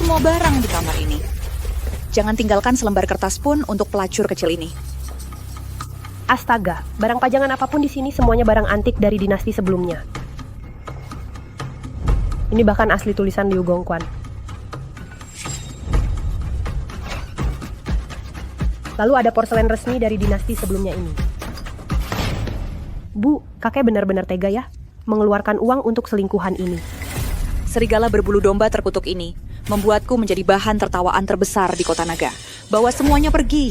semua barang di kamar ini. Jangan tinggalkan selembar kertas pun untuk pelacur kecil ini. Astaga, barang pajangan apapun di sini semuanya barang antik dari dinasti sebelumnya. Ini bahkan asli tulisan Liu Gongquan. Lalu ada porselen resmi dari dinasti sebelumnya ini. Bu, kakek benar-benar tega ya, mengeluarkan uang untuk selingkuhan ini. Serigala berbulu domba terkutuk ini membuatku menjadi bahan tertawaan terbesar di kota naga. Bawa semuanya pergi.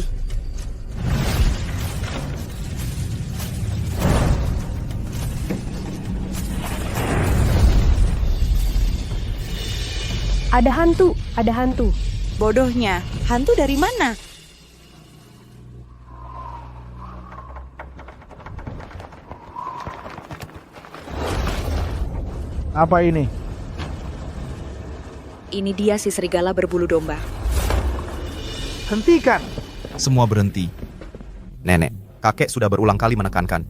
Ada hantu, ada hantu. Bodohnya, hantu dari mana? Apa ini? Ini dia si serigala berbulu domba. Hentikan! Semua berhenti. Nenek, kakek sudah berulang kali menekankan.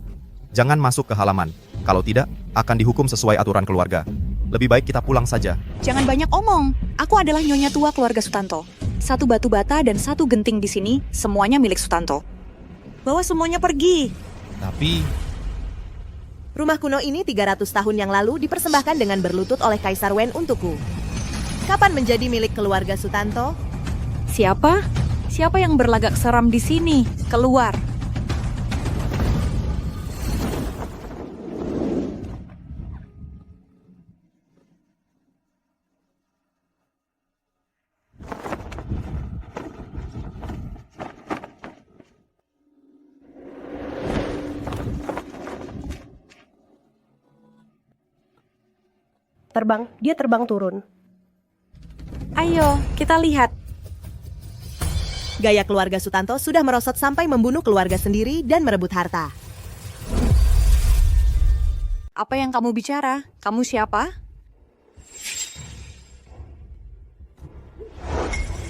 Jangan masuk ke halaman. Kalau tidak, akan dihukum sesuai aturan keluarga. Lebih baik kita pulang saja. Jangan banyak omong. Aku adalah nyonya tua keluarga Sutanto. 1 batu bata dan 1 genting di sini, semuanya milik Sutanto. Bawa semuanya pergi. Tapi, Rumah kuno ini 300 tahun yang lalu dipersembahkan dengan berlutut oleh Kaisar Wen untukku. Kapan menjadi milik keluarga Sutanto? Siapa? Siapa yang berlagak seram di sini? Keluar. Dia terbang turun. Ayo, kita lihat. Gaya keluarga Sutanto sudah merosot sampai membunuh keluarga sendiri dan merebut harta. Apa yang kamu bicara? Kamu siapa?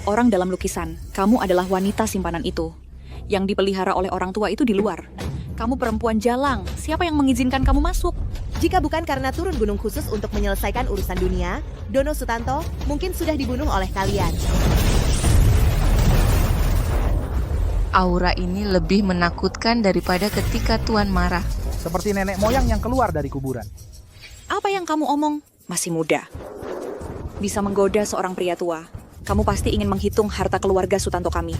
Orang dalam lukisan, kamu adalah wanita simpanan itu. Yang dipelihara oleh orang tua itu di luar. Kamu perempuan jalang, siapa yang mengizinkan kamu masuk? Jika bukan karena turun gunung khusus untuk menyelesaikan urusan dunia, Dono Sutanto mungkin sudah dibunuh oleh kalian. Aura ini lebih menakutkan daripada ketika Tuan marah. Seperti nenek moyang yang keluar dari kuburan. Apa yang kamu omong? Masih muda. Bisa menggoda seorang pria tua. Kamu pasti ingin menghitung harta keluarga Sutanto kami.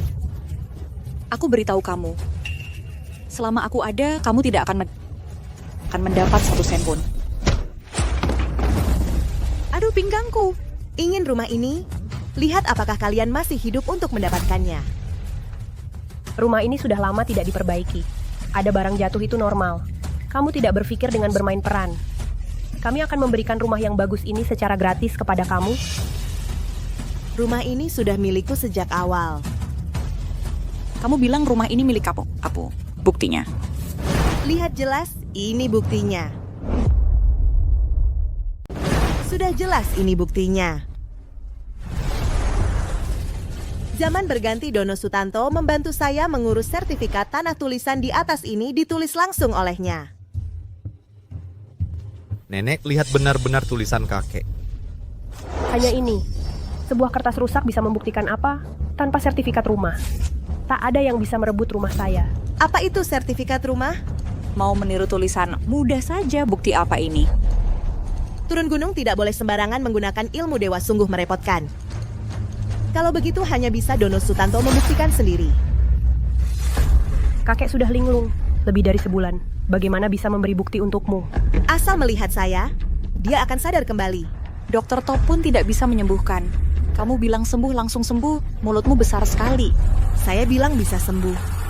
Aku beritahu kamu. Selama aku ada, kamu tidak akan mendapat 1 sen pun. Aduh pinggangku. Ingin rumah ini? Lihat apakah kalian masih hidup untuk mendapatkannya. Rumah ini sudah lama tidak diperbaiki. Ada barang jatuh itu normal. Kamu tidak berpikir dengan bermain peran. Kami akan memberikan rumah yang bagus ini secara gratis kepada kamu. Rumah ini sudah milikku sejak awal. Kamu bilang rumah ini milik kamu. Buktinya. Lihat jelas, ini buktinya. Sudah jelas ini buktinya. Zaman berganti Dono Sutanto membantu saya mengurus sertifikat tanah tulisan di atas ini ditulis langsung olehnya. nenek lihat benar-benar tulisan kakek. Hanya ini. Sebuah kertas rusak bisa membuktikan apa? Tanpa sertifikat rumah. Tak ada yang bisa merebut rumah saya. Apa itu sertifikat rumah? Mau meniru tulisan, mudah saja. Bukti apa ini? Turun gunung tidak boleh sembarangan menggunakan ilmu dewa, sungguh merepotkan. Kalau begitu hanya bisa Dono Sutanto membuktikan sendiri. Kakek sudah linglung, lebih dari sebulan. Bagaimana bisa memberi bukti untukmu? Asal melihat saya, dia akan sadar kembali. Dokter Top pun tidak bisa menyembuhkan. Kamu bilang sembuh langsung sembuh, mulutmu besar sekali. Saya bilang bisa sembuh.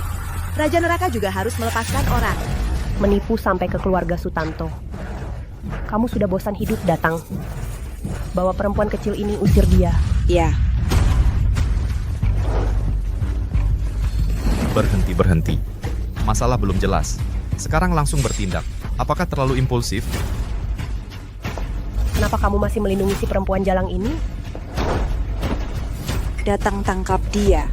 Raja Neraka juga harus melepaskan orang. Menipu sampai ke keluarga Sutanto. Kamu sudah bosan hidup, datang. Bawa perempuan kecil ini, usir dia. Ya. Berhenti. Masalah belum jelas. Sekarang langsung bertindak. Apakah terlalu impulsif? Kenapa kamu masih melindungi si perempuan jalang ini? Datang tangkap dia.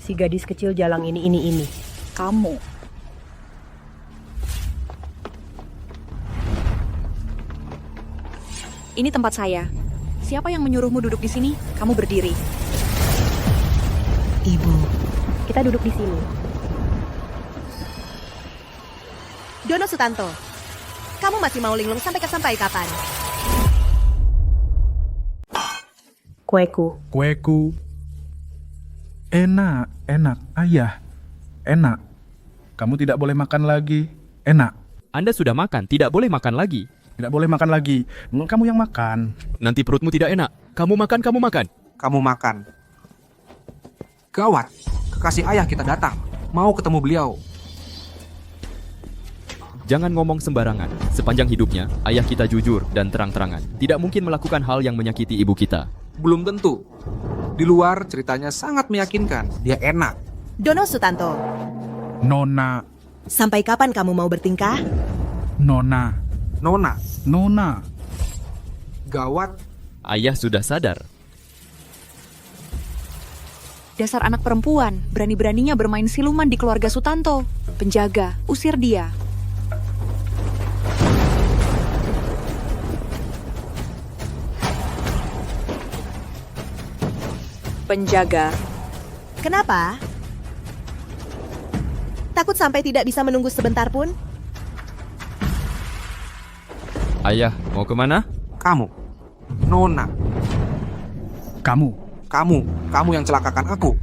Si gadis kecil jalang ini. Kamu. Ini tempat saya. Siapa yang menyuruhmu duduk di sini? Kamu berdiri. Ibu. Kita duduk di sini. Dono Sutanto, kamu masih mau linglung sampai kapan? Kueku. Kueku. Enak, ayah. Enak. Kamu tidak boleh makan lagi. Enak. Anda sudah makan, tidak boleh makan lagi. Tidak boleh makan lagi. Kamu yang makan. Nanti perutmu tidak enak. Kamu makan. Kamu makan. Gawat, kekasih ayah kita datang. Mau ketemu beliau. Jangan ngomong sembarangan. Sepanjang hidupnya, ayah kita jujur dan terang-terangan. Tidak mungkin melakukan hal yang menyakiti ibu kita. Belum tentu. Di luar ceritanya sangat meyakinkan. Dia enak. Dono Sutanto, Nona. sampai kapan kamu mau bertingkah? Nona. Nona, gawat. Ayah sudah sadar. Dasar anak perempuan, berani-beraninya bermain siluman di keluarga Sutanto. Penjaga, usir dia. Penjaga. Kenapa? Takut sampai tidak bisa menunggu sebentar pun? Ayah, mau kemana? Kamu, Nona, kamu yang celakakan aku.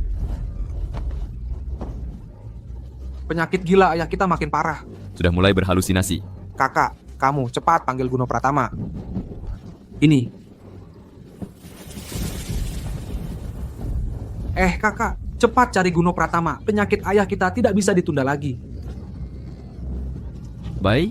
Penyakit gila ayah kita makin parah. Sudah mulai berhalusinasi. Kakak, kamu cepat panggil Guno Pratama. Ini. Kakak, cepat cari Guno Pratama. Penyakit ayah kita tidak bisa ditunda lagi. Bye.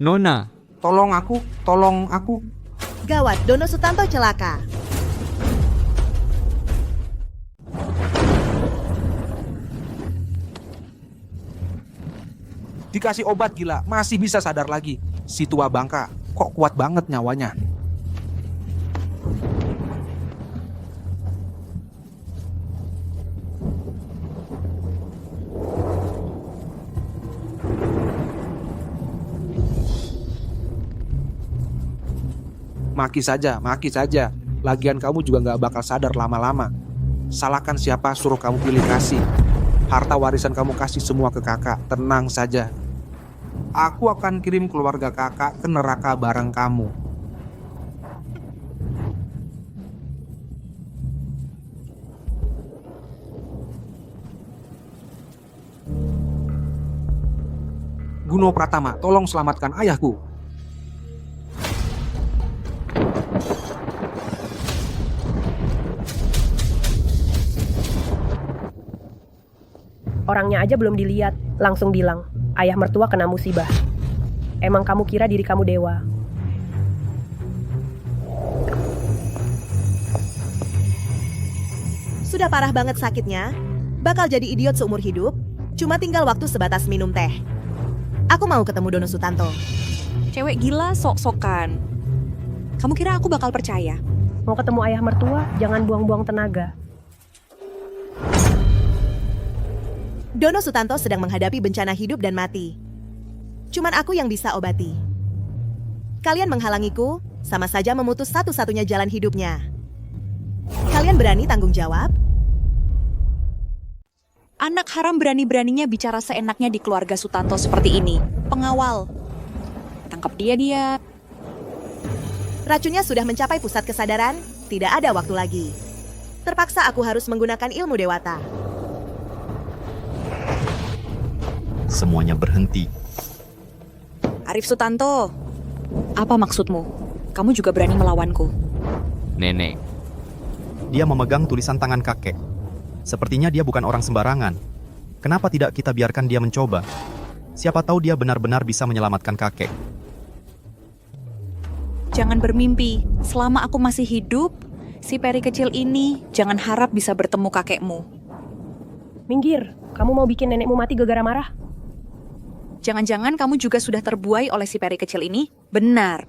Nona, Tolong aku. Gawat, Dono Sutanto celaka. Dikasih obat gila, masih bisa sadar lagi. Si tua bangka, kok kuat banget nyawanya. Maki saja. Lagian kamu juga gak bakal sadar lama-lama. Salahkan siapa suruh kamu pilih kasih. Harta warisan kamu kasih semua ke kakak, tenang saja. Aku akan kirim keluarga kakak ke neraka bareng kamu. Guno Pratama, tolong selamatkan ayahku. Orangnya aja belum dilihat, langsung bilang, ayah mertua kena musibah. Emang kamu kira diri kamu dewa? Sudah parah banget sakitnya, bakal jadi idiot seumur hidup, cuma tinggal waktu sebatas minum teh. Aku mau ketemu Dono Sutanto. Cewek gila sok-sokan. Kamu kira aku bakal percaya? Mau ketemu ayah mertua, jangan buang-buang tenaga. Dono Sutanto sedang menghadapi bencana hidup dan mati. Cuman aku yang bisa obati. Kalian menghalangiku, sama saja memutus satu-satunya jalan hidupnya. Kalian berani tanggung jawab? Anak haram berani-beraninya bicara seenaknya di keluarga Sutanto seperti ini. Pengawal. Tangkap dia. Racunnya sudah mencapai pusat kesadaran, tidak ada waktu lagi. Terpaksa aku harus menggunakan ilmu dewata. Semuanya berhenti. Arif Sutanto, apa maksudmu? Kamu juga berani melawanku. nenek. Dia memegang tulisan tangan kakek. Sepertinya dia bukan orang sembarangan. Kenapa tidak kita biarkan dia mencoba? Siapa tahu dia benar-benar bisa menyelamatkan kakek. Jangan bermimpi. Selama aku masih hidup, si peri kecil ini jangan harap bisa bertemu kakekmu. Minggir, Kamu mau bikin nenekmu mati gara-gara marah? Jangan-jangan kamu juga sudah terbuai oleh si peri kecil ini? Benar.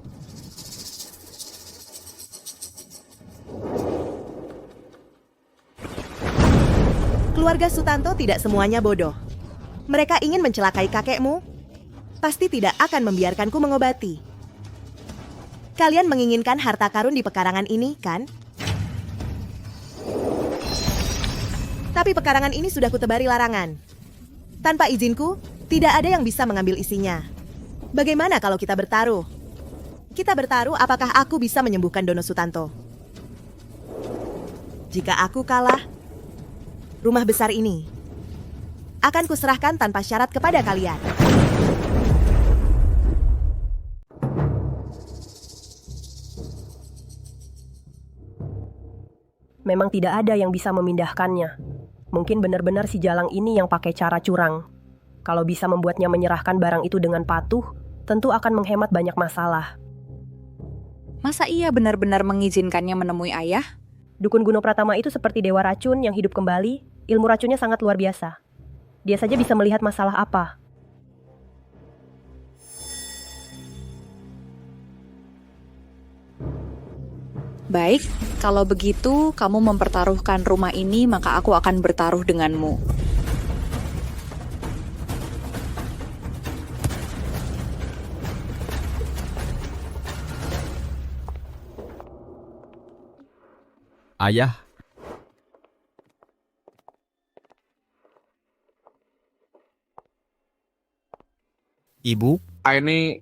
Keluarga Sutanto tidak semuanya bodoh. Mereka ingin mencelakai kakekmu, pasti tidak akan membiarkanku mengobati. Kalian menginginkan harta karun di pekarangan ini, kan? Tapi pekarangan ini sudah kutebari larangan. Tanpa izinku, tidak ada yang bisa mengambil isinya. Bagaimana kalau kita bertaruh? Kita bertaruh apakah aku bisa menyembuhkan Dono Sutanto. Jika aku kalah, rumah besar ini akan kuserahkan tanpa syarat kepada kalian. Memang tidak ada yang bisa memindahkannya. Mungkin benar-benar si Jalang ini yang pakai cara curang. Kalau bisa membuatnya menyerahkan barang itu dengan patuh, tentu akan menghemat banyak masalah. Masa ia benar-benar mengizinkannya menemui ayah? Dukun Guno Pratama itu seperti dewa racun yang hidup kembali, ilmu racunnya sangat luar biasa. Dia saja bisa melihat masalah apa. Baik, kalau begitu kamu mempertaruhkan rumah ini, maka aku akan bertaruh denganmu. Ayah, Ibu, Ini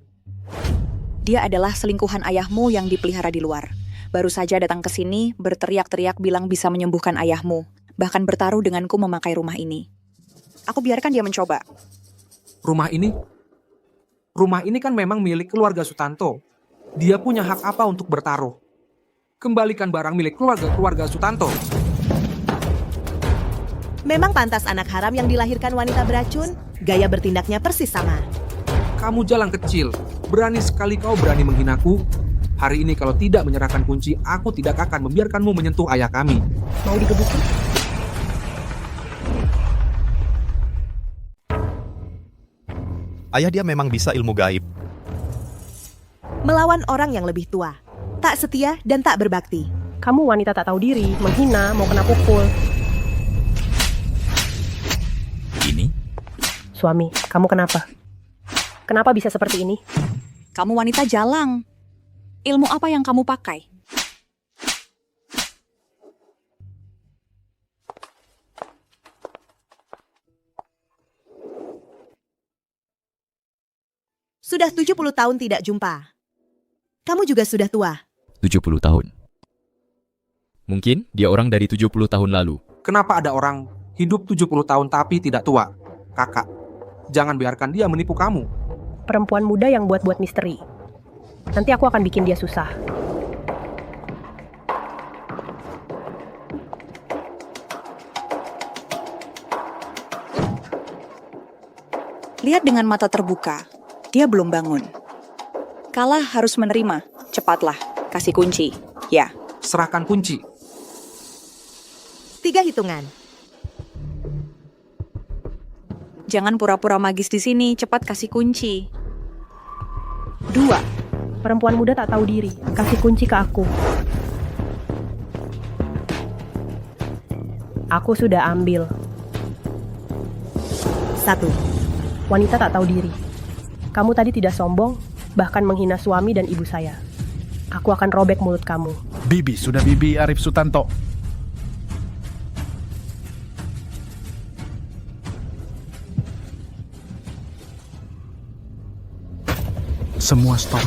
Dia adalah selingkuhan ayahmu yang dipelihara di luar. Baru saja datang ke sini, berteriak-teriak bilang bisa menyembuhkan ayahmu. Bahkan bertaruh denganku memakai rumah ini. Aku biarkan dia mencoba. rumah ini kan memang milik keluarga Sutanto. Dia punya hak apa untuk bertaruh? Kembalikan barang milik keluarga Sutanto. Memang pantas anak haram yang dilahirkan wanita beracun, gaya bertindaknya persis sama. Kamu Jalang kecil, berani sekali kau berani menghinaku. Hari ini kalau tidak menyerahkan kunci, aku tidak akan membiarkanmu menyentuh ayah kami. Mau digebukin? ayah dia memang bisa ilmu gaib. Melawan orang yang lebih tua, tak setia dan tak berbakti. Kamu wanita tak tahu diri, menghina, mau kena pukul. ini? Suami, kamu kenapa? Kenapa bisa seperti ini? Kamu wanita Jalang. Ilmu apa yang kamu pakai? Sudah 70 tahun tidak jumpa. Kamu juga sudah tua. 70 tahun. Mungkin dia orang dari 70 tahun lalu. Kenapa ada orang hidup 70 tahun tapi tidak tua? Kakak, jangan biarkan dia menipu kamu. Perempuan muda yang buat-buat misteri. Nanti aku akan bikin dia susah. Lihat dengan mata terbuka. Dia belum bangun. Kalah harus menerima. Cepatlah, kasih kunci. Ya. Serahkan kunci. 3 hitungan. Jangan pura-pura magis di sini. Cepat kasih kunci. 2. Perempuan muda tak tahu diri. Kasih kunci ke aku. Aku sudah ambil. 1. Wanita tak tahu diri. Kamu tadi tidak sombong, bahkan menghina suami dan ibu saya. Aku akan robek mulut kamu. Bibi, sudah Bibi Arif Sutanto. Semua stop.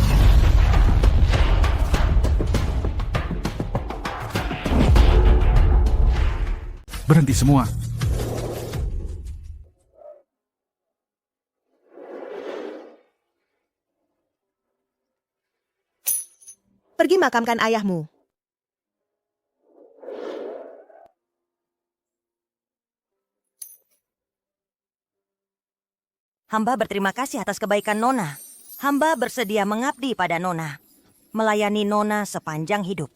Berhenti semua. Pergi makamkan ayahmu. Hamba berterima kasih atas kebaikan Nona. Hamba bersedia mengabdi pada Nona. Melayani Nona sepanjang hidup.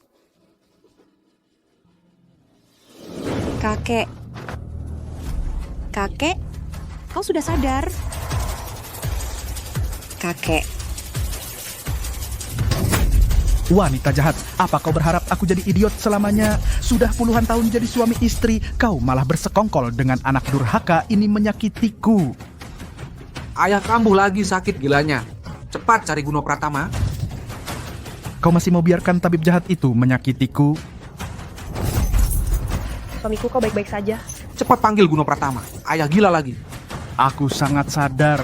Kakek, Kakek, kau sudah sadar? Kakek, Wanita jahat, apa kau berharap aku jadi idiot selamanya? Sudah puluhan tahun jadi suami istri, kau malah bersekongkol dengan anak durhaka ini menyakitiku. Ayah kambuh lagi sakit gilanya. Cepat cari Guno Pratama. Kau masih mau biarkan tabib jahat itu menyakitiku? Suamiku, kau baik-baik saja? Cepat panggil Guno Pratama. Ayah gila lagi. Aku sangat sadar.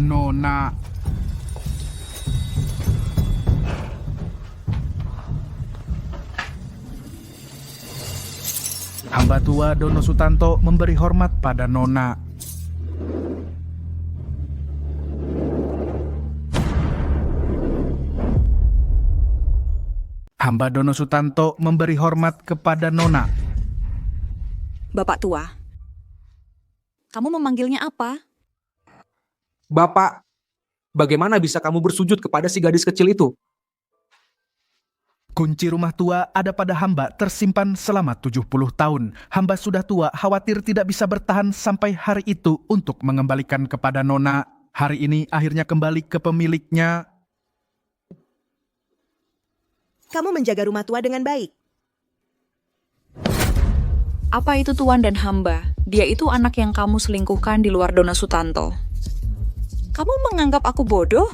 Nona. Hamba tua Dono Sutanto memberi hormat pada Nona. Hamba Dono Sutanto memberi hormat kepada Nona. Bapak tua. Kamu memanggilnya apa? Bapak, bagaimana bisa kamu bersujud kepada si gadis kecil itu? Kunci rumah tua ada pada hamba tersimpan selama 70 tahun. Hamba sudah tua, khawatir tidak bisa bertahan sampai hari itu untuk mengembalikan kepada Nona. Hari ini akhirnya kembali ke pemiliknya. Kamu menjaga rumah tua dengan baik. Apa itu tuan dan hamba? Dia itu anak yang kamu selingkuhkan di luar Dono Sutanto. Kamu menganggap aku bodoh?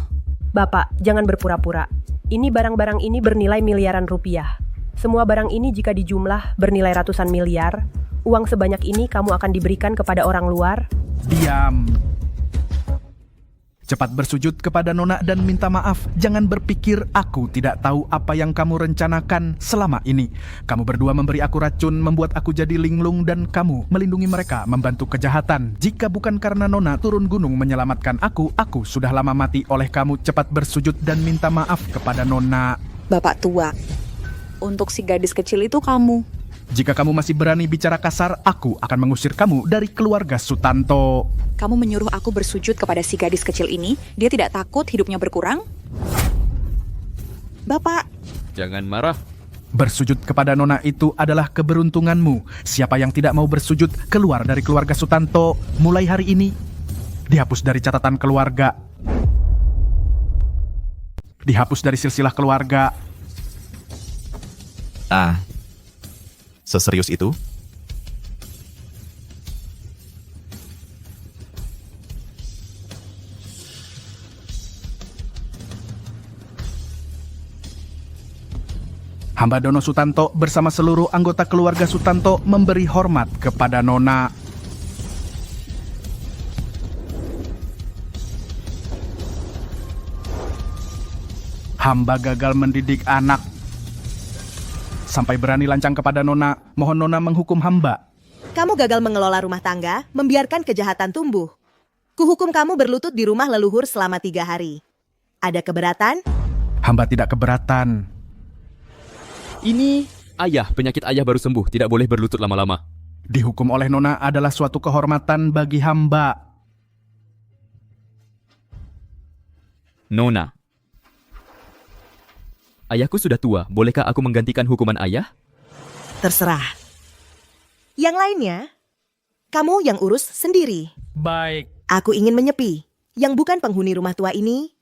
Bapak, jangan berpura-pura. Ini barang-barang ini bernilai miliaran rupiah. Semua barang ini jika dijumlah bernilai ratusan miliar. Uang sebanyak ini kamu akan diberikan kepada orang luar? Diam. Cepat bersujud kepada Nona dan minta maaf. Jangan berpikir aku tidak tahu apa yang kamu rencanakan selama ini. Kamu berdua memberi aku racun, membuat aku jadi linglung, dan kamu melindungi mereka membantu kejahatan. Jika bukan karena Nona turun gunung menyelamatkan aku sudah lama mati oleh kamu. Cepat bersujud dan minta maaf kepada Nona. Bapak tua, untuk si gadis kecil itu kamu. Jika kamu masih berani bicara kasar, aku akan mengusir kamu dari keluarga Sutanto. Kamu menyuruh aku bersujud kepada si gadis kecil ini. Dia tidak takut hidupnya berkurang? Bapak, Jangan marah. Bersujud kepada Nona itu adalah keberuntunganmu. Siapa yang tidak mau bersujud keluar dari keluarga Sutanto mulai hari ini, dihapus dari catatan keluarga. Dihapus dari silsilah keluarga. Seserius itu? Hamba Dono Sutanto bersama seluruh anggota keluarga Sutanto memberi hormat kepada Nona. Hamba gagal mendidik anak. Sampai berani lancang kepada Nona, mohon Nona menghukum hamba. kamu gagal mengelola rumah tangga, membiarkan kejahatan tumbuh. Kuhukum kamu berlutut di rumah leluhur selama 3 hari. Ada keberatan? Hamba tidak keberatan. Ini ayah, penyakit ayah baru sembuh, tidak boleh berlutut lama-lama. Dihukum oleh Nona adalah suatu kehormatan bagi hamba. Nona. Ayahku sudah tua, bolehkah aku menggantikan hukuman ayah? Terserah. Yang lainnya, kamu yang urus sendiri. Baik. Aku ingin menyepi. Yang bukan penghuni rumah tua ini,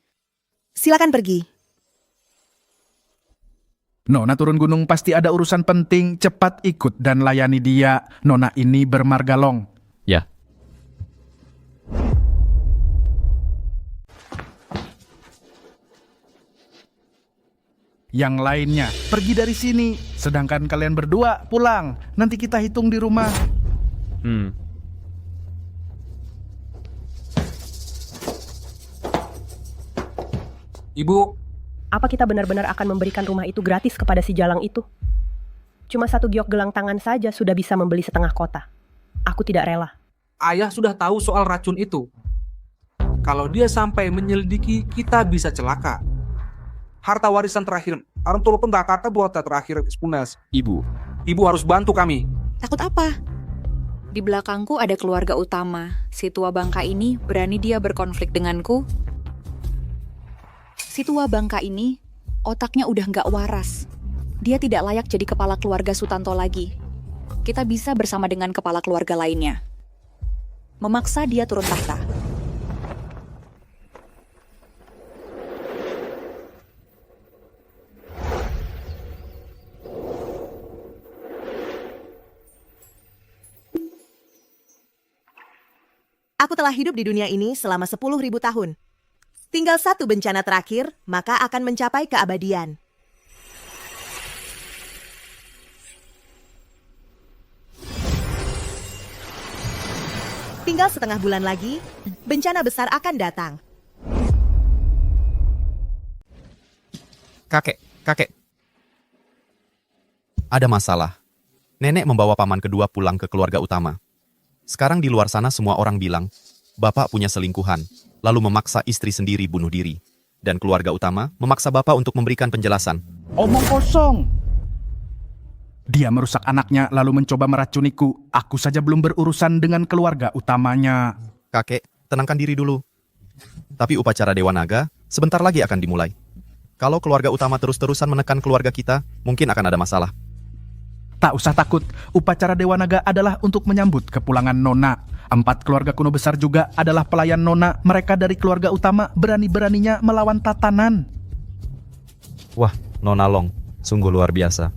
silakan pergi. Nona turun gunung pasti ada urusan penting, cepat ikut dan layani dia. Nona ini bermargalong. Ya. Yang lainnya, pergi dari sini. Sedangkan kalian berdua pulang. Nanti kita hitung di rumah. Ibu, Apa kita benar-benar akan memberikan rumah itu gratis kepada si Jalang itu? Cuma 1 giok gelang tangan saja sudah bisa membeli setengah kota. Aku tidak rela. ayah sudah tahu soal racun itu. Kalau dia sampai menyelidiki, kita bisa celaka. Harta warisan terakhir, orang tua pun kata buat terakhir Spunas. Ibu. Ibu harus bantu kami. Takut apa? Di belakangku ada keluarga utama. Si tua bangka ini berani dia berkonflik denganku. Si tua bangka ini, otaknya udah nggak waras. Dia tidak layak jadi kepala keluarga Sutanto lagi. Kita bisa bersama dengan kepala keluarga lainnya. Memaksa dia turun tahta. Aku telah hidup di dunia ini selama 10.000 tahun. Tinggal satu bencana terakhir, maka akan mencapai keabadian. Tinggal setengah bulan lagi, bencana besar akan datang. Kakek. Ada masalah. Nenek membawa paman kedua pulang ke keluarga utama. Sekarang di luar sana semua orang bilang, bapak punya selingkuhan, lalu memaksa istri sendiri bunuh diri. Dan keluarga utama memaksa bapak untuk memberikan penjelasan. Omong kosong. Dia merusak anaknya lalu mencoba meracuniku. Aku saja belum berurusan dengan keluarga utamanya. Kakek, tenangkan diri dulu. Tapi upacara Dewa Naga sebentar lagi akan dimulai. Kalau keluarga utama terus-terusan menekan keluarga kita, mungkin akan ada masalah. Tak usah takut, upacara Dewa Naga adalah untuk menyambut kepulangan Nona. 4 keluarga kuno besar juga adalah pelayan Nona. Mereka dari keluarga utama berani-beraninya melawan tatanan. Wah, Nona Long, sungguh luar biasa.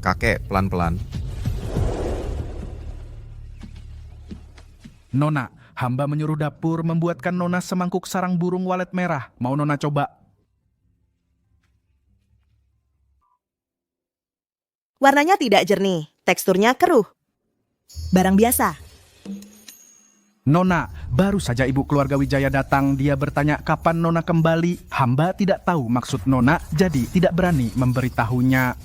Kakek, pelan-pelan. Nona, hamba menyuruh dapur membuatkan Nona semangkuk sarang burung walet merah. Mau Nona coba? Warnanya tidak jernih, teksturnya keruh. Barang biasa. Nona, baru saja ibu keluarga Wijaya datang. Dia bertanya kapan Nona kembali. Hamba tidak tahu maksud Nona, jadi tidak berani memberitahunya.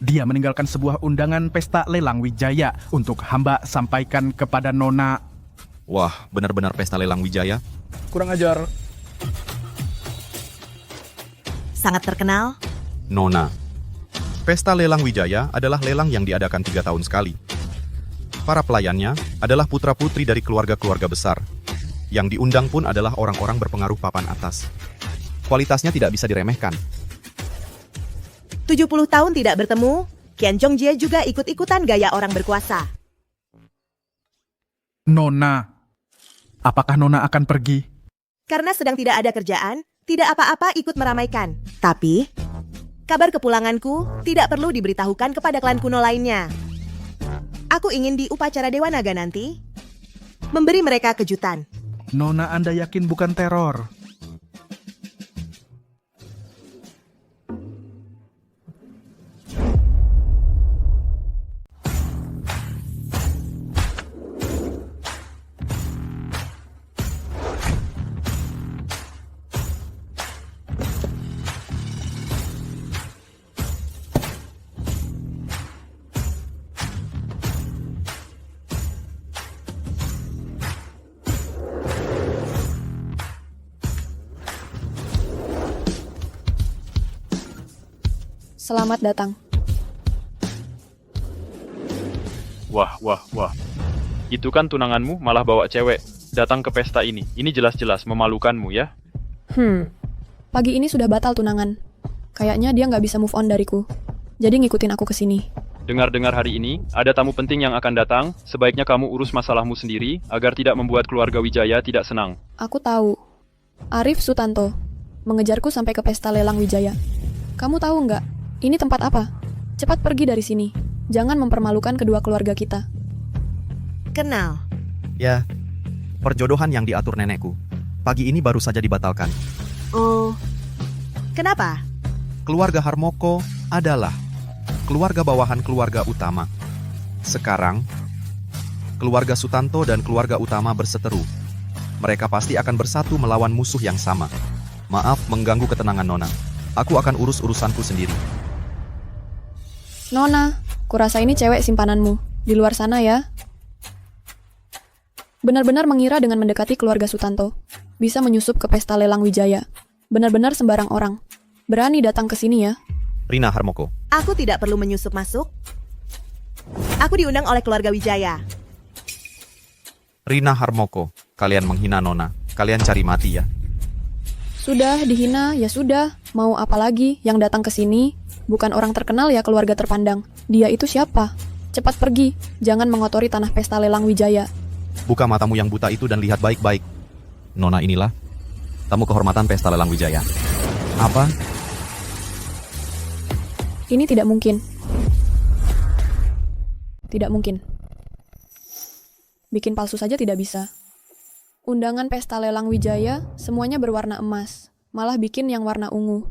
Dia meninggalkan sebuah undangan pesta lelang Wijaya untuk hamba sampaikan kepada Nona. Wah, benar-benar pesta lelang Wijaya. Kurang ajar. Sangat terkenal. Nona. Pesta lelang Wijaya adalah lelang yang diadakan 3 tahun sekali. Para pelayannya adalah putra-putri dari keluarga-keluarga besar. Yang diundang pun adalah orang-orang berpengaruh papan atas. Kualitasnya tidak bisa diremehkan. 70 tahun tidak bertemu, Qian Zhongjie juga ikut-ikutan gaya orang berkuasa. Nona, apakah Nona akan pergi? Karena sedang tidak ada kerjaan, tidak apa-apa ikut meramaikan. Tapi, kabar kepulanganku tidak perlu diberitahukan kepada klan kuno lainnya. Aku ingin di upacara Dewa Naga nanti, memberi mereka kejutan. Nona, Anda yakin bukan teror? Selamat datang. Wah. Itu kan tunanganmu malah bawa cewek datang ke pesta ini. Ini jelas-jelas memalukanmu ya. Pagi ini sudah batal tunangan. Kayaknya dia nggak bisa move on dariku. Jadi ngikutin aku ke sini. Dengar-dengar hari ini ada tamu penting yang akan datang. Sebaiknya kamu urus masalahmu sendiri agar tidak membuat keluarga Wijaya tidak senang. Aku tahu. Arif Sutanto mengejarku sampai ke pesta lelang Wijaya. Kamu tahu nggak? Ini tempat apa? Cepat pergi dari sini. Jangan mempermalukan kedua keluarga kita. Kenal. Ya, perjodohan yang diatur nenekku. Pagi ini baru saja dibatalkan. Oh, kenapa? Keluarga Harmoko adalah keluarga bawahan keluarga utama. Sekarang, keluarga Sutanto dan keluarga utama berseteru. Mereka pasti akan bersatu melawan musuh yang sama. Maaf mengganggu ketenangan Nona. Aku akan urus urusanku sendiri. Nona, kurasa ini cewek simpananmu. Di luar sana ya. Benar-benar mengira dengan mendekati keluarga Sutanto bisa menyusup ke pesta lelang Wijaya. Benar-benar sembarang orang. Berani datang ke sini ya. Rina Harmoko. Aku tidak perlu menyusup masuk. Aku diundang oleh keluarga Wijaya. Rina Harmoko, kalian menghina Nona. Kalian cari mati ya. Sudah dihina, ya sudah. Mau apa lagi? Yang datang ke sini bukan orang terkenal ya, keluarga terpandang. Dia itu siapa? Cepat pergi. Jangan mengotori tanah pesta lelang Wijaya. Buka matamu yang buta itu dan lihat baik-baik. Nona inilah tamu kehormatan pesta lelang Wijaya. Apa? Ini tidak mungkin. Tidak mungkin. Bikin palsu saja tidak bisa. Undangan pesta lelang Wijaya semuanya berwarna emas. Malah bikin yang warna ungu.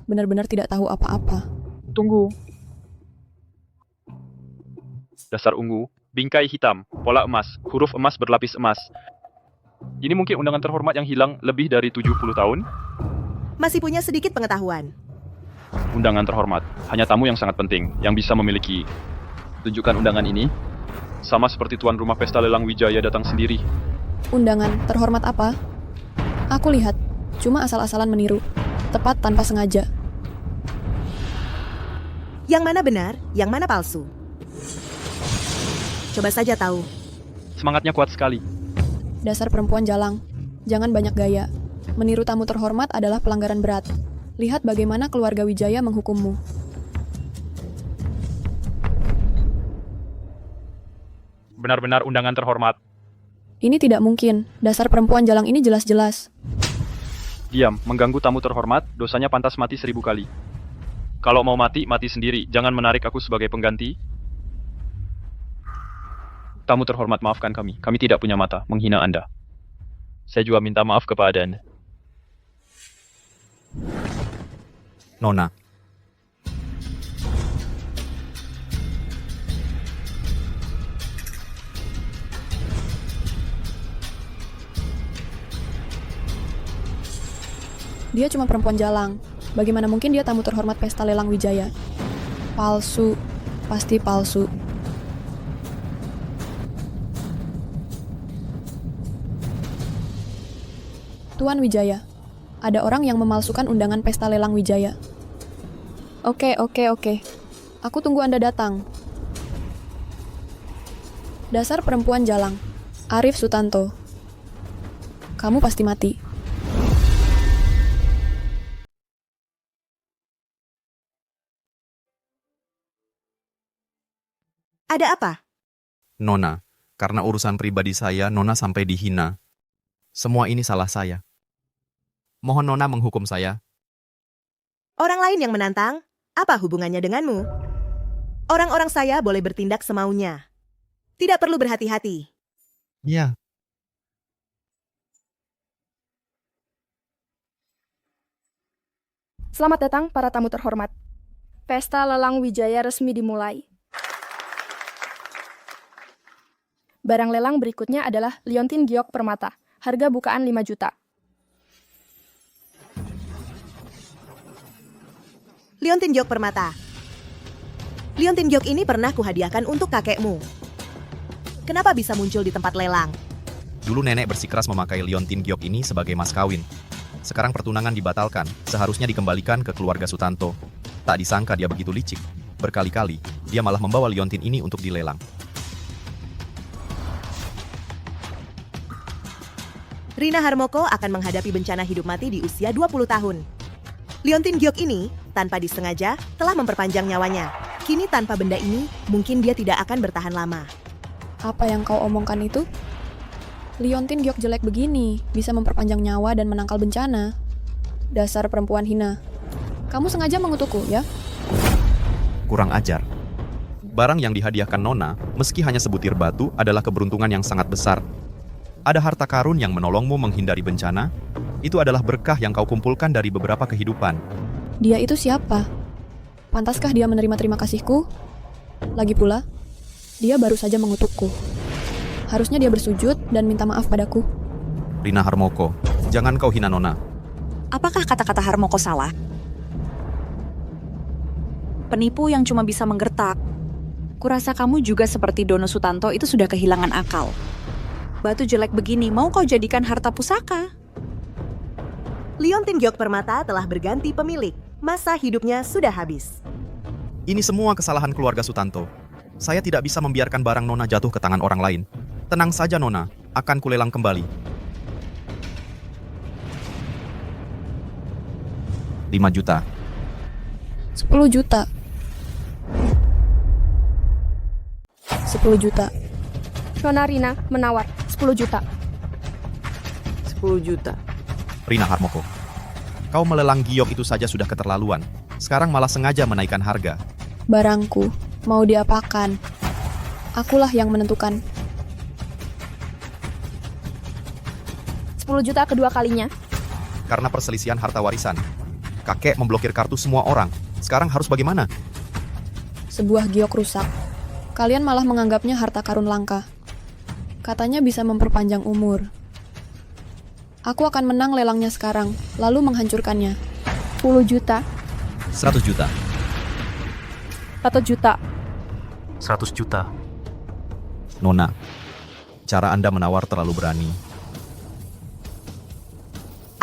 Benar-benar tidak tahu apa-apa. Tunggu. Dasar ungu, bingkai hitam, pola emas, huruf emas berlapis emas. Ini mungkin undangan terhormat yang hilang lebih dari 70 tahun? Masih punya sedikit pengetahuan. Undangan terhormat, hanya tamu yang sangat penting, yang bisa memiliki. Tunjukkan undangan ini. Sama seperti tuan rumah pesta lelang Wijaya datang sendiri. Undangan terhormat apa? Aku lihat, cuma asal-asalan meniru. Tepat tanpa sengaja. Yang mana benar, yang mana palsu? Coba saja tahu. Semangatnya kuat sekali. Dasar perempuan jalang. Jangan banyak gaya. Meniru tamu terhormat adalah pelanggaran berat. Lihat bagaimana keluarga Wijaya menghukummu. Benar-benar undangan terhormat. Ini tidak mungkin. Dasar perempuan jalang ini jelas-jelas. Diam, mengganggu tamu terhormat, dosanya pantas mati 1000 kali. Kalau mau mati, mati sendiri. Jangan menarik aku sebagai pengganti. Tamu terhormat, maafkan kami. Kami tidak punya mata menghina Anda. Saya juga minta maaf kepada Anda. Nona. Dia cuma perempuan jalang. Bagaimana mungkin dia tamu terhormat pesta lelang Wijaya? Palsu. Pasti palsu. Tuan Wijaya, ada orang yang memalsukan undangan pesta lelang Wijaya. Oke. Aku tunggu Anda datang. Dasar perempuan jalang. Arif Sutanto. Kamu pasti mati. Ada apa? Nona, karena urusan pribadi saya, Nona sampai dihina. Semua ini salah saya. Mohon Nona menghukum saya. Orang lain yang menantang? Apa hubungannya denganmu? Orang-orang saya boleh bertindak semaunya. Tidak perlu berhati-hati. Ya. Selamat datang para tamu terhormat. Pesta lelang Wijaya resmi dimulai. Barang lelang berikutnya adalah liontin giok permata. Harga bukaan 5 juta. Liontin giok permata. Liontin giok ini pernah kuhadiahkan untuk kakekmu. Kenapa bisa muncul di tempat lelang? Dulu nenek bersikeras memakai liontin giok ini sebagai mas kawin. Sekarang pertunangan dibatalkan, seharusnya dikembalikan ke keluarga Sutanto. Tak disangka dia begitu licik. Berkali-kali, dia malah membawa liontin ini untuk dilelang. Rina Harmoko akan menghadapi bencana hidup mati di usia 20 tahun. Liontin giok ini, tanpa disengaja, telah memperpanjang nyawanya. Kini tanpa benda ini, mungkin dia tidak akan bertahan lama. Apa yang kau omongkan itu? Liontin giok jelek begini, bisa memperpanjang nyawa dan menangkal bencana. Dasar perempuan hina. Kamu sengaja mengutukku, ya? Kurang ajar. Barang yang dihadiahkan Nona, meski hanya sebutir batu, adalah keberuntungan yang sangat besar. Ada harta karun yang menolongmu menghindari bencana. Itu adalah berkah yang kau kumpulkan dari beberapa kehidupan. Dia itu siapa? Pantaskah dia menerima terima kasihku? Lagi pula, dia baru saja mengutukku. Harusnya dia bersujud dan minta maaf padaku. Rina Harmoko, jangan kau hina Nona. Apakah kata-kata Harmoko salah? Penipu yang cuma bisa menggertak. Kurasa kamu juga seperti Dono Sutanto itu sudah kehilangan akal. Batu jelek begini mau kau jadikan harta pusaka? Liontin giok permata telah berganti pemilik. Masa hidupnya sudah habis. Ini semua kesalahan keluarga Sutanto. Saya tidak bisa membiarkan barang Nona jatuh ke tangan orang lain. Tenang saja Nona, akan kulelang kembali. 5 juta. 10 juta. 10 juta. Nona Rina menawar 10 juta. 10 juta. Rina Harmoko, kau melelang giok itu saja sudah keterlaluan. Sekarang malah sengaja menaikkan harga. Barangku, mau diapakan? Akulah yang menentukan. 10 juta kedua kalinya. Karena perselisihan harta warisan. Kakek memblokir kartu semua orang. Sekarang harus bagaimana? Sebuah giok rusak. Kalian malah menganggapnya harta karun langka. Katanya bisa memperpanjang umur. Aku akan menang lelangnya sekarang, lalu menghancurkannya. 10 juta. 100 juta. 1 juta. 100 juta. Nona, cara Anda menawar terlalu berani.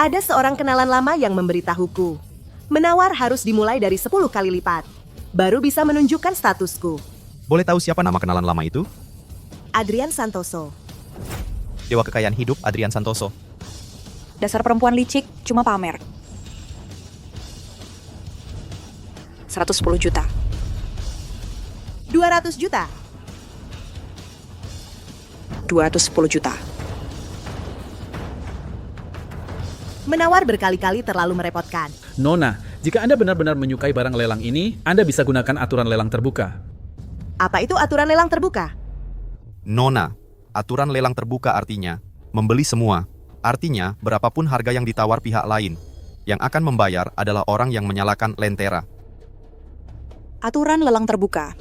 Ada seorang kenalan lama yang memberitahuku. Menawar harus dimulai dari 10 kali lipat. Baru bisa menunjukkan statusku. Boleh tahu siapa nama kenalan lama itu? Adrian Santoso. Dewa kekayaan hidup Adrian Santoso. Dasar perempuan licik, cuma pamer. 110 juta. 200 juta. 210 juta. Menawar berkali-kali terlalu merepotkan. Nona, jika Anda benar-benar menyukai barang lelang ini, Anda bisa gunakan aturan lelang terbuka. Apa itu aturan lelang terbuka? Nona, aturan lelang terbuka artinya membeli semua. Artinya, berapapun harga yang ditawar pihak lain, yang akan membayar adalah orang yang menyalakan lentera. Aturan lelang terbuka.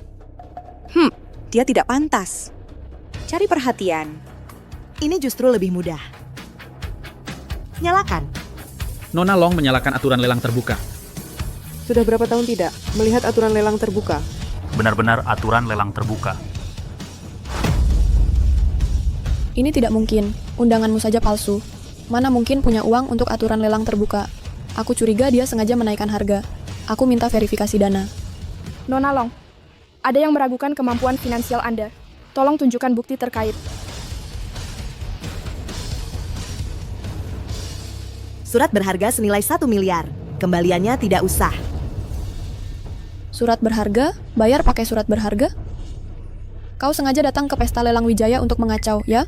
Dia tidak pantas. Cari perhatian. Ini justru lebih mudah. Nyalakan. Nona Long menyalakan aturan lelang terbuka. Sudah berapa tahun tidak melihat aturan lelang terbuka? Benar-benar aturan lelang terbuka. Ini tidak mungkin. Undanganmu saja palsu. Mana mungkin punya uang untuk aturan lelang terbuka? Aku curiga dia sengaja menaikkan harga. Aku minta verifikasi dana. Nona Long, ada yang meragukan kemampuan finansial Anda. Tolong tunjukkan bukti terkait. Surat berharga senilai 1 miliar. Kembaliannya tidak usah. Surat berharga? Bayar pakai surat berharga? Kau sengaja datang ke pesta lelang Wijaya untuk mengacau, ya?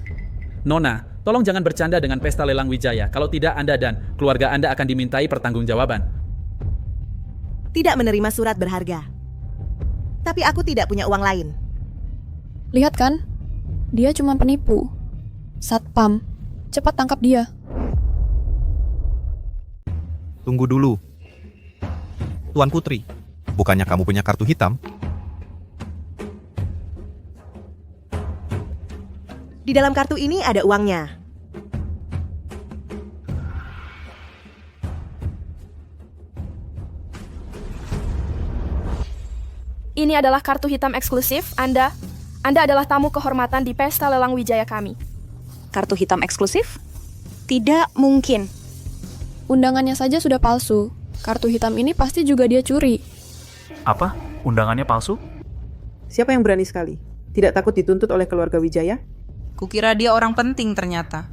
Nona, tolong jangan bercanda dengan pesta lelang Wijaya. Kalau tidak, Anda dan keluarga Anda akan dimintai pertanggungjawaban. Tidak menerima surat berharga. Tapi aku tidak punya uang lain. Lihat kan? Dia cuma penipu. Satpam, cepat tangkap dia. Tunggu dulu. Tuan Putri, bukannya kamu punya kartu hitam? Di dalam kartu ini ada uangnya. Ini adalah kartu hitam eksklusif. Anda adalah tamu kehormatan di pesta lelang Wijaya kami. Kartu hitam eksklusif? Tidak mungkin. Undangannya saja sudah palsu. Kartu hitam ini pasti juga dia curi. Apa? Undangannya palsu? Siapa yang berani sekali? Tidak takut dituntut oleh keluarga Wijaya? Kukira dia orang penting ternyata.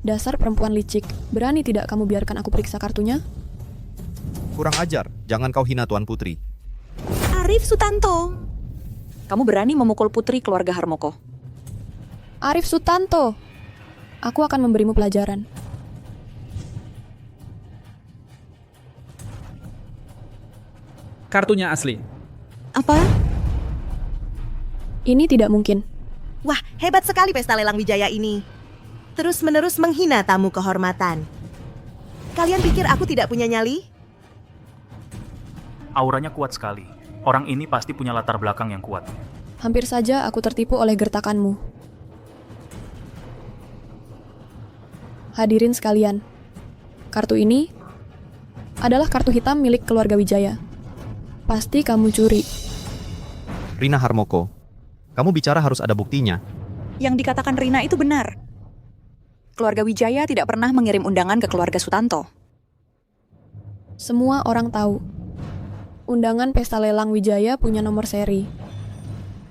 Dasar perempuan licik. Berani tidak kamu biarkan aku periksa kartunya? Kurang ajar, jangan kau hina Tuan Putri. Arif Sutanto. Kamu berani memukul putri keluarga Harmoko. Arif Sutanto. Aku akan memberimu pelajaran. Kartunya asli. Apa? Ini tidak mungkin. Wah, hebat sekali pesta lelang Wijaya ini. Terus-menerus menghina tamu kehormatan. Kalian pikir aku tidak punya nyali? Auranya kuat sekali. Orang ini pasti punya latar belakang yang kuat. Hampir saja aku tertipu oleh gertakanmu. Hadirin sekalian, kartu ini adalah kartu hitam milik keluarga Wijaya. Pasti kamu curi. Rina Harmoko, kamu bicara harus ada buktinya. Yang dikatakan Rina itu benar. Keluarga Wijaya tidak pernah mengirim undangan ke keluarga Sutanto. Semua orang tahu. Undangan pesta lelang Wijaya punya nomor seri.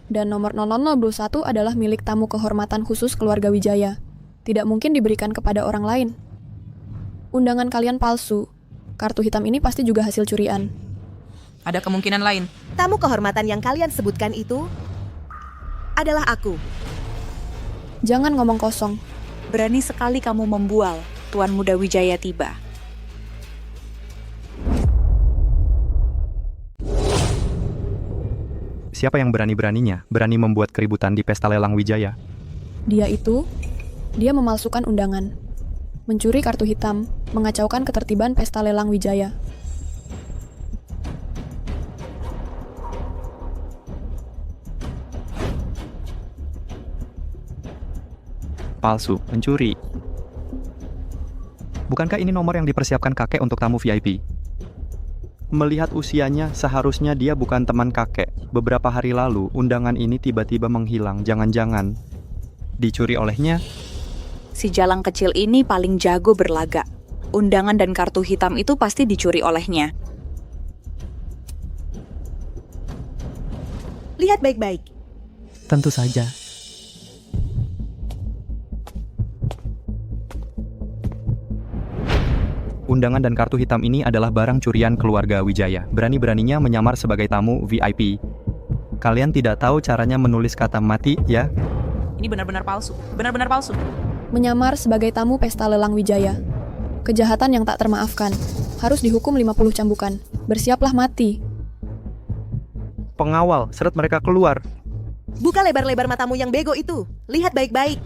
Dan nomor 0001 adalah milik tamu kehormatan khusus keluarga Wijaya. Tidak mungkin diberikan kepada orang lain. Undangan kalian palsu. Kartu hitam ini pasti juga hasil curian. Ada kemungkinan lain. Tamu kehormatan yang kalian sebutkan itu adalah aku. Jangan ngomong kosong. Berani sekali kamu membual. Tuan Muda Wijaya tiba. Siapa yang berani-beraninya berani membuat keributan di pesta lelang Wijaya? Dia memalsukan undangan. Mencuri kartu hitam, mengacaukan ketertiban pesta lelang Wijaya. Palsu, mencuri. Bukankah ini nomor yang dipersiapkan kakek untuk tamu VIP? Melihat usianya, seharusnya dia bukan teman kakek. Beberapa hari lalu, undangan ini tiba-tiba menghilang. Jangan-jangan dicuri olehnya? Si jalang kecil ini paling jago berlaga. Undangan dan kartu hitam itu pasti dicuri olehnya. Lihat baik-baik. Tentu saja. Undangan dan kartu hitam ini adalah barang curian keluarga Wijaya. Berani-beraninya menyamar sebagai tamu VIP. Kalian tidak tahu caranya menulis kata mati, ya? Ini benar-benar palsu. Benar-benar palsu. Menyamar sebagai tamu pesta lelang Wijaya. Kejahatan yang tak termaafkan. Harus dihukum 50 cambukan. Bersiaplah mati. Pengawal, seret mereka keluar. Buka lebar-lebar matamu yang bego itu. Lihat baik-baik.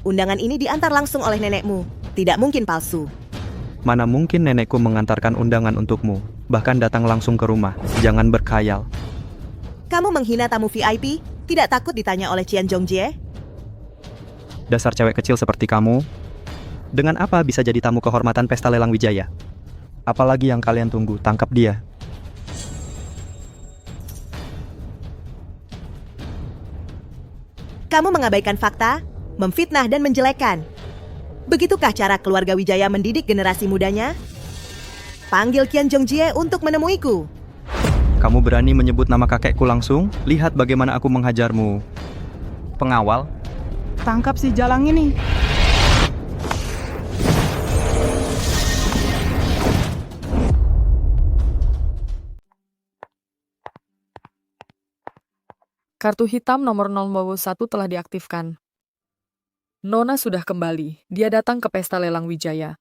Undangan ini diantar langsung oleh nenekmu. Tidak mungkin palsu. Mana mungkin nenekku mengantarkan undangan untukmu, bahkan datang langsung ke rumah. Jangan berkhayal. Kamu menghina tamu VIP? Tidak takut ditanya oleh Qian Zongjie? Dasar cewek kecil seperti kamu. Dengan apa bisa jadi tamu kehormatan pesta lelang Wijaya? Apalagi yang kalian tunggu, tangkap dia. Kamu mengabaikan fakta, memfitnah dan menjelekkan. Begitukah cara keluarga Wijaya mendidik generasi mudanya? Panggil Qian Zongjie untuk menemuiku. Kamu berani menyebut nama kakekku langsung? Lihat bagaimana aku menghajarmu. Pengawal, Tangkap si jalang ini. Kartu hitam nomor 01 telah diaktifkan. Nona sudah kembali. Dia datang ke pesta lelang Wijaya.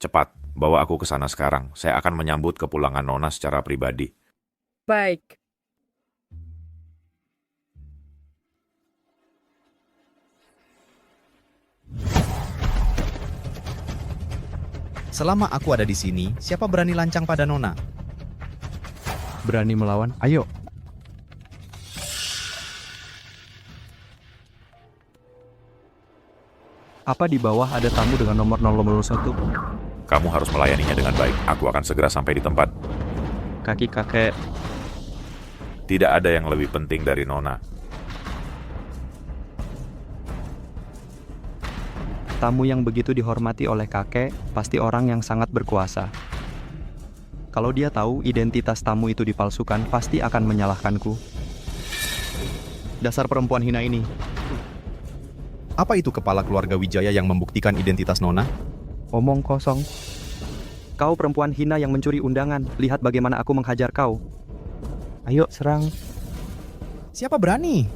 Cepat, bawa aku ke sana sekarang. Saya akan menyambut kepulangan Nona secara pribadi. Baik. Selama aku ada di sini, siapa berani lancang pada Nona? berani melawan? Ayo. Apa di bawah ada tamu dengan nomor 001? Kamu harus melayaninya dengan baik. Aku akan segera sampai di tempat. Kaki kakek. Tidak ada yang lebih penting dari Nona. Tamu yang begitu dihormati oleh kakek pasti orang yang sangat berkuasa. Kalau dia tahu identitas tamu itu dipalsukan, pasti akan menyalahkanku. Dasar perempuan hina ini. Apa itu kepala keluarga Wijaya yang membuktikan identitas Nona? Omong kosong. Kau perempuan hina yang mencuri undangan. Lihat bagaimana aku menghajar kau. Ayo, serang. Siapa berani?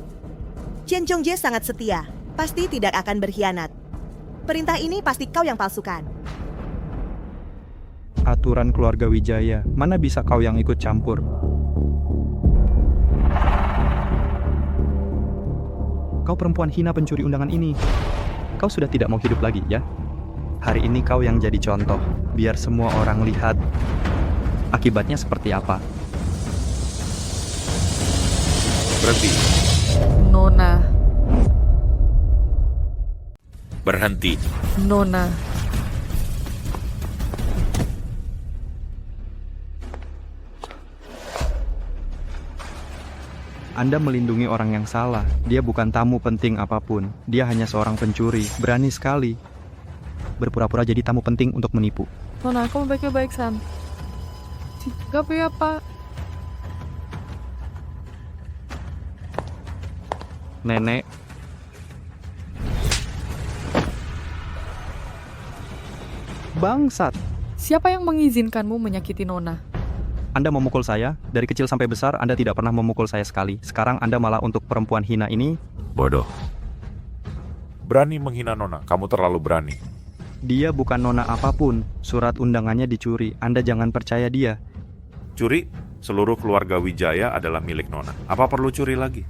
Qian Zongjie sangat setia. Pasti tidak akan berkhianat. Perintah ini pasti kau yang palsukan. Aturan keluarga Wijaya. Mana bisa kau yang ikut campur? Kau perempuan hina pencuri undangan ini. Kau sudah tidak mau hidup lagi, ya? Hari ini kau yang jadi contoh. Biar semua orang lihat akibatnya seperti apa. Berhenti. Nona. Berhenti. Nona. Anda melindungi orang yang salah. Dia bukan tamu penting apapun. Dia hanya seorang pencuri. Berani sekali. Berpura-pura jadi tamu penting untuk menipu. Nona, kamu baik-baik, San. Gak apa-apa. Nenek, bangsat. Siapa yang mengizinkanmu menyakiti Nona? Anda memukul saya, dari kecil sampai besar Anda tidak pernah memukul saya sekali. Sekarang Anda malah untuk perempuan hina ini. Bodoh. Berani menghina Nona, kamu terlalu berani. Dia bukan nona apapun, surat undangannya dicuri. Anda jangan percaya dia. Curi? Seluruh keluarga Wijaya adalah milik Nona. Apa perlu curi lagi?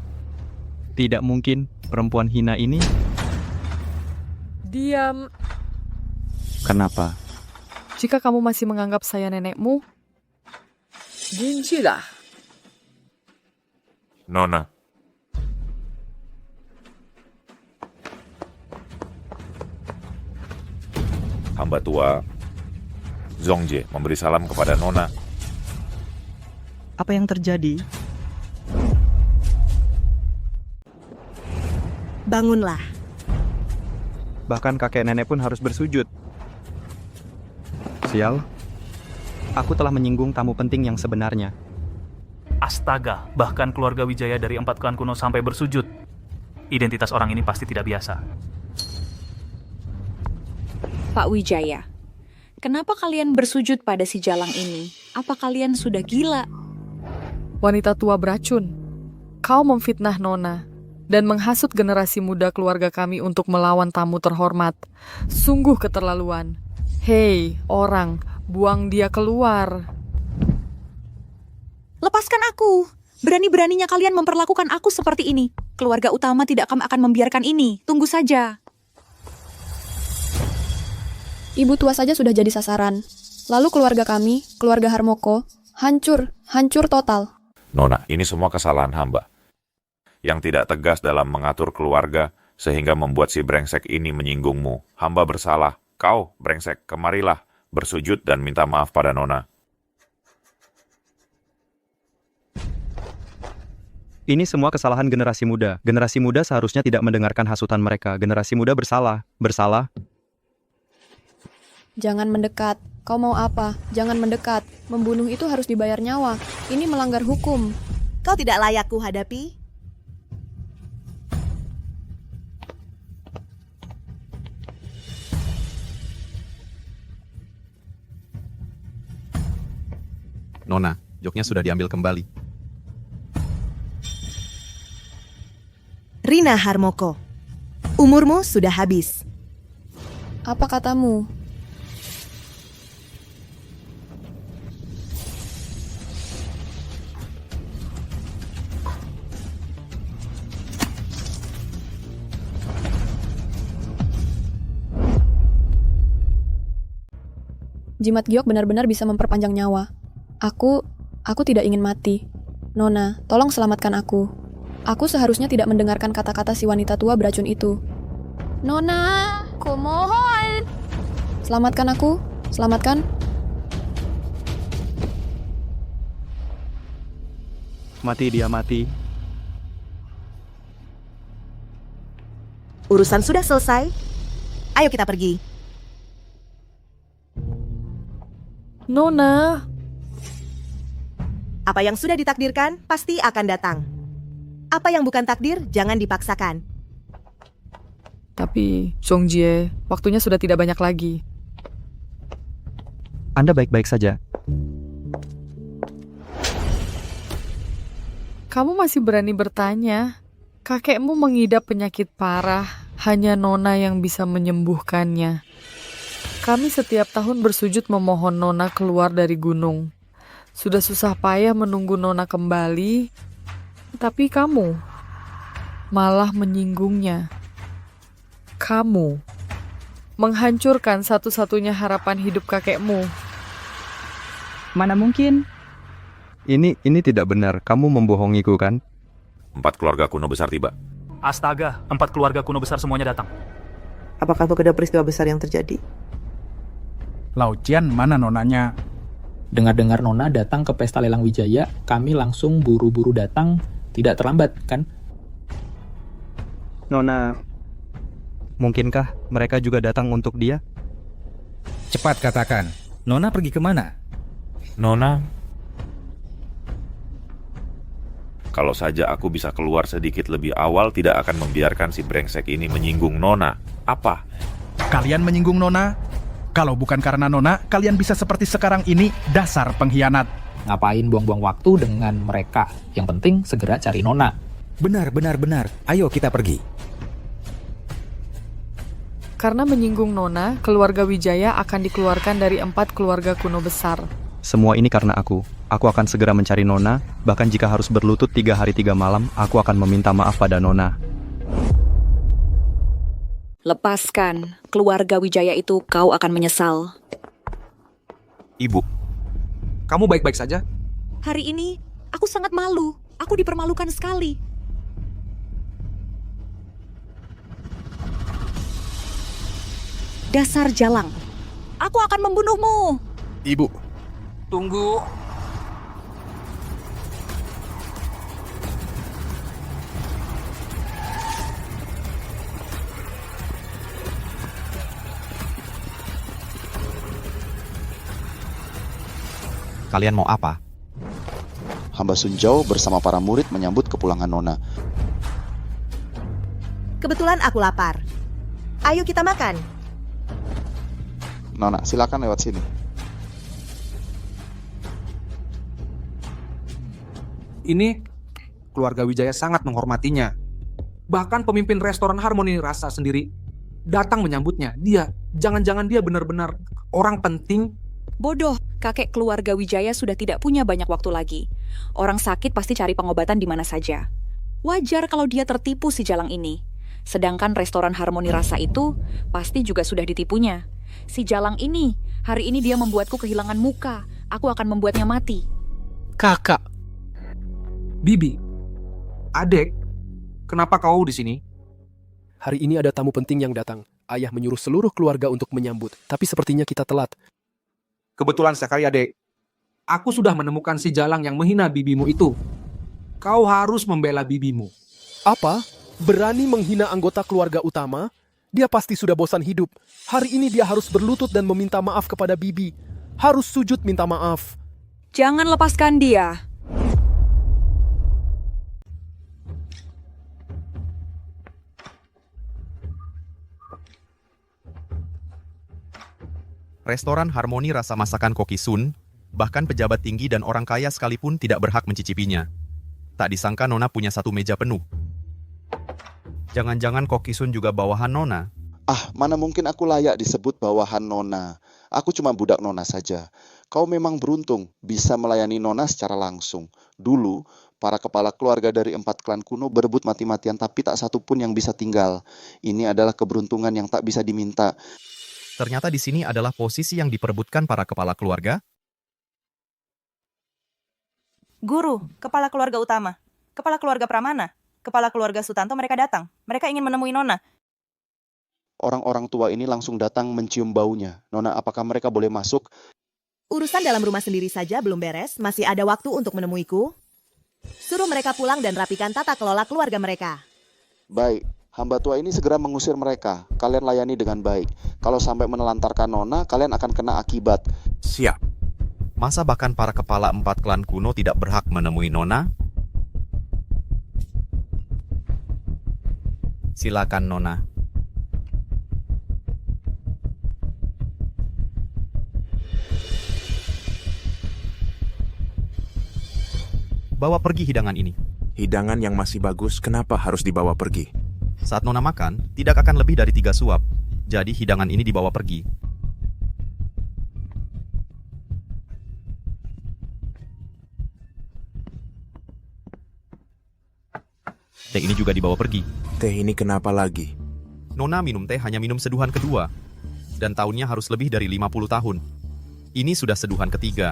Tidak mungkin, perempuan hina ini. Diam. Kenapa? Jika kamu masih menganggap saya nenekmu, Gincilah. Nona. Hamba tua, Zongjie, memberi salam kepada Nona. Apa yang terjadi? Bangunlah. Bahkan kakek nenek pun harus bersujud. Sial, aku telah menyinggung tamu penting yang sebenarnya. Astaga, bahkan keluarga Wijaya dari 4 klan kuno sampai bersujud. Identitas orang ini pasti tidak biasa. Pak Wijaya, kenapa kalian bersujud pada si Jalang ini? Apa kalian sudah gila? Wanita tua beracun. Kau memfitnah Nona dan menghasut generasi muda keluarga kami untuk melawan tamu terhormat. Sungguh keterlaluan. Hei, orang, buang dia keluar. Lepaskan aku! Berani-beraninya kalian memperlakukan aku seperti ini. Keluarga utama tidak akan membiarkan ini. Tunggu saja. Ibu tua saja sudah jadi sasaran. Lalu keluarga kami, keluarga Harmoko, hancur total. Nona, ini semua kesalahan hamba. Yang tidak tegas dalam mengatur keluarga, sehingga membuat si brengsek ini menyinggungmu. Hamba bersalah. Kau, brengsek, kemarilah, bersujud dan minta maaf pada Nona. Ini semua kesalahan generasi muda. Generasi muda seharusnya tidak mendengarkan hasutan mereka. Generasi muda bersalah. Bersalah? Jangan mendekat. Kau mau apa? Jangan mendekat. Membunuh itu harus dibayar nyawa. Ini melanggar hukum. Kau tidak layak ku hadapi. Nona, joknya sudah diambil kembali. Rina Harmoko, umurmu sudah habis. Apa katamu? Jimat giok benar-benar bisa memperpanjang nyawa. Aku tidak ingin mati. Nona, tolong selamatkan aku. Aku seharusnya tidak mendengarkan kata-kata si wanita tua beracun itu. Nona, kumohon. Selamatkan aku, selamatkan. Mati dia, mati. Urusan sudah selesai. Ayo kita pergi. Nona. Apa yang sudah ditakdirkan pasti akan datang. Apa yang bukan takdir jangan dipaksakan. Tapi, Zongjie, waktunya sudah tidak banyak lagi. Anda baik-baik saja. Kamu masih berani bertanya? Kakekmu mengidap penyakit parah, hanya Nona yang bisa menyembuhkannya. Kami setiap tahun bersujud memohon Nona keluar dari gunung. Sudah susah payah menunggu Nona kembali, tapi kamu malah menyinggungnya. Kamu menghancurkan satu-satunya harapan hidup kakekmu. Mana mungkin? Ini tidak benar. Kamu membohongiku, kan? 4 keluarga kuno besar tiba. Astaga, 4 keluarga kuno besar semuanya datang. Apakah ada peristiwa besar yang terjadi? Laucian, mana nonanya? Dengar-dengar Nona datang ke pesta lelang Wijaya, kami langsung buru-buru datang, tidak terlambat, kan? Nona, mungkinkah mereka juga datang untuk dia? Cepat katakan, Nona pergi kemana? Nona, Kalau saja aku bisa keluar sedikit lebih awal, tidak akan membiarkan si brengsek ini menyinggung Nona. Apa? Kalian menyinggung Nona? Kalau bukan karena Nona, kalian bisa seperti sekarang ini, dasar pengkhianat. Ngapain buang-buang waktu dengan mereka? Yang penting segera cari Nona. Benar. Ayo kita pergi. Karena menyinggung Nona, keluarga Wijaya akan dikeluarkan dari 4 keluarga kuno besar. Semua ini karena aku. Aku akan segera mencari Nona, bahkan jika harus berlutut 3 hari 3 malam, aku akan meminta maaf pada Nona. Lepaskan keluarga Wijaya itu, kau akan menyesal. Ibu, kamu baik-baik saja? Hari ini, aku sangat malu. Aku dipermalukan sekali. Dasar jalang. Aku akan membunuhmu. Ibu, tunggu. Kalian mau apa? Hamba Sunjau bersama para murid menyambut kepulangan Nona. Kebetulan aku lapar. Ayo kita makan. Nona, silakan lewat sini. Ini keluarga Wijaya sangat menghormatinya. Bahkan pemimpin restoran Harmoni Rasa sendiri datang menyambutnya. Jangan-jangan dia benar-benar orang penting. Bodoh, kakek keluarga Wijaya sudah tidak punya banyak waktu lagi. Orang sakit pasti cari pengobatan di mana saja. Wajar kalau dia tertipu si jalang ini. Sedangkan restoran Harmoni Rasa itu pasti juga sudah ditipunya. Si jalang ini, hari ini dia membuatku kehilangan muka. Aku akan membuatnya mati. Kakak, Bibi, adek, kenapa kau di sini? Hari ini ada tamu penting yang datang. Ayah menyuruh seluruh keluarga untuk menyambut, tapi sepertinya kita telat. Kebetulan sekali, adek. Aku sudah menemukan si jalang yang menghina bibimu itu. Kau harus membela bibimu. Apa? Berani menghina anggota keluarga utama? Dia pasti sudah bosan hidup. Hari ini dia harus berlutut dan meminta maaf kepada bibi. Harus sujud minta maaf. Jangan lepaskan dia. Restoran Harmoni Rasa Masakan Koki Sun, bahkan pejabat tinggi dan orang kaya sekalipun tidak berhak mencicipinya. Tak disangka Nona punya satu meja penuh. Jangan-jangan Koki Sun juga bawahan Nona? Ah, mana mungkin aku layak disebut bawahan Nona. Aku cuma budak Nona saja. Kau memang beruntung bisa melayani Nona secara langsung. Dulu, para kepala keluarga dari 4 klan kuno berebut mati-matian tapi tak satu pun yang bisa tinggal. Ini adalah keberuntungan yang tak bisa diminta. Ternyata di sini adalah posisi yang diperebutkan para kepala keluarga. Guru, kepala keluarga utama, kepala keluarga Pramana, kepala keluarga Sutanto mereka datang. Mereka ingin menemui Nona. Orang-orang tua ini langsung datang mencium baunya. Nona, apakah mereka boleh masuk? Urusan dalam rumah sendiri saja belum beres, masih ada waktu untuk menemuiku. Suruh mereka pulang dan rapikan tata kelola keluarga mereka. Baik, hamba tua ini segera mengusir mereka. Kalian layani dengan baik. Kalau sampai menelantarkan Nona, kalian akan kena akibat. Siap. Masa bahkan para kepala 4 klan kuno tidak berhak menemui Nona? Silakan Nona. Bawa pergi hidangan ini. Hidangan yang masih bagus, kenapa harus dibawa pergi? Saat Nona makan, tidak akan lebih dari 3 suap. Jadi hidangan ini dibawa pergi. Teh ini juga dibawa pergi. Teh ini kenapa lagi? Nona minum teh hanya minum seduhan kedua. Dan tahunnya harus lebih dari 50 tahun. Ini sudah seduhan ketiga.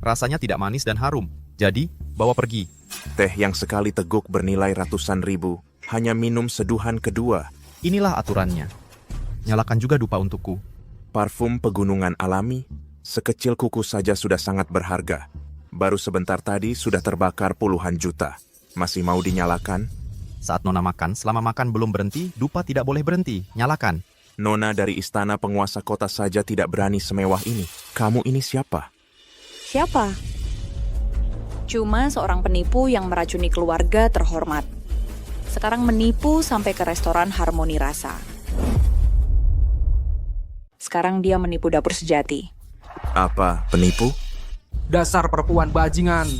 Rasanya tidak manis dan harum. Jadi, bawa pergi. Teh yang sekali teguk bernilai ratusan ribu. Hanya minum seduhan kedua. Inilah aturannya. Nyalakan juga dupa untukku. Parfum pegunungan alami, sekecil kuku saja sudah sangat berharga. Baru sebentar tadi sudah terbakar puluhan juta. Masih mau dinyalakan? Saat Nona makan, selama makan belum berhenti, dupa tidak boleh berhenti. Nyalakan. Nona dari istana penguasa kota saja tidak berani semewah ini. Kamu ini siapa? Siapa? Cuma seorang penipu yang meracuni keluarga terhormat. Sekarang menipu sampai ke restoran Harmoni Rasa. Sekarang dia menipu dapur sejati. Apa, penipu? Dasar perempuan bajingan.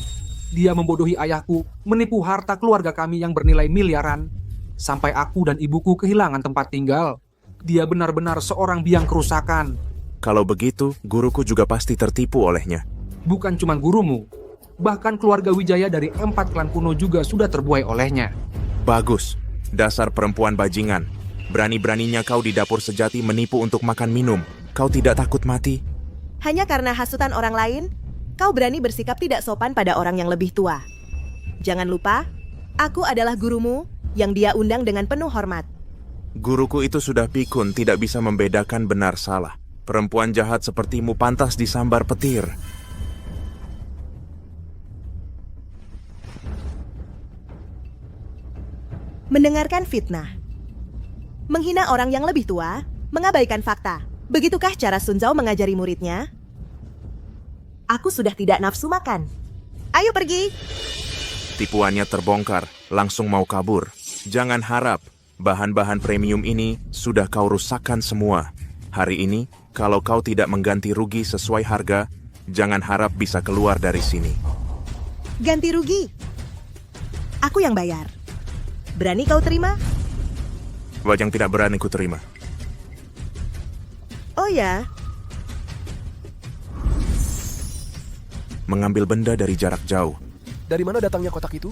Dia membodohi ayahku, menipu harta keluarga kami yang bernilai miliaran. Sampai aku dan ibuku kehilangan tempat tinggal. Dia benar-benar seorang biang kerusakan. Kalau begitu, guruku juga pasti tertipu olehnya. Bukan cuma gurumu, bahkan keluarga Wijaya dari 4 klan kuno juga sudah terbuai olehnya. Bagus, dasar perempuan bajingan. Berani-beraninya kau di dapur sejati menipu untuk makan minum. Kau tidak takut mati? Hanya karena hasutan orang lain, kau berani bersikap tidak sopan pada orang yang lebih tua. Jangan lupa, aku adalah gurumu yang dia undang dengan penuh hormat. Guruku itu sudah pikun, tidak bisa membedakan benar salah. Perempuan jahat sepertimu pantas disambar petir. Mendengarkan fitnah. Menghina orang yang lebih tua, mengabaikan fakta. Begitukah cara Sun Zhao mengajari muridnya? Aku sudah tidak nafsu makan. Ayo pergi. Tipuannya terbongkar, langsung mau kabur. Jangan harap, bahan-bahan premium ini sudah kau rusakkan semua. Hari ini, kalau kau tidak mengganti rugi sesuai harga, jangan harap bisa keluar dari sini. Ganti rugi. Aku yang bayar. Berani kau terima? Wajang tidak berani ku terima. Oh ya, Mengambil benda dari jarak jauh. Dari mana datangnya kotak itu?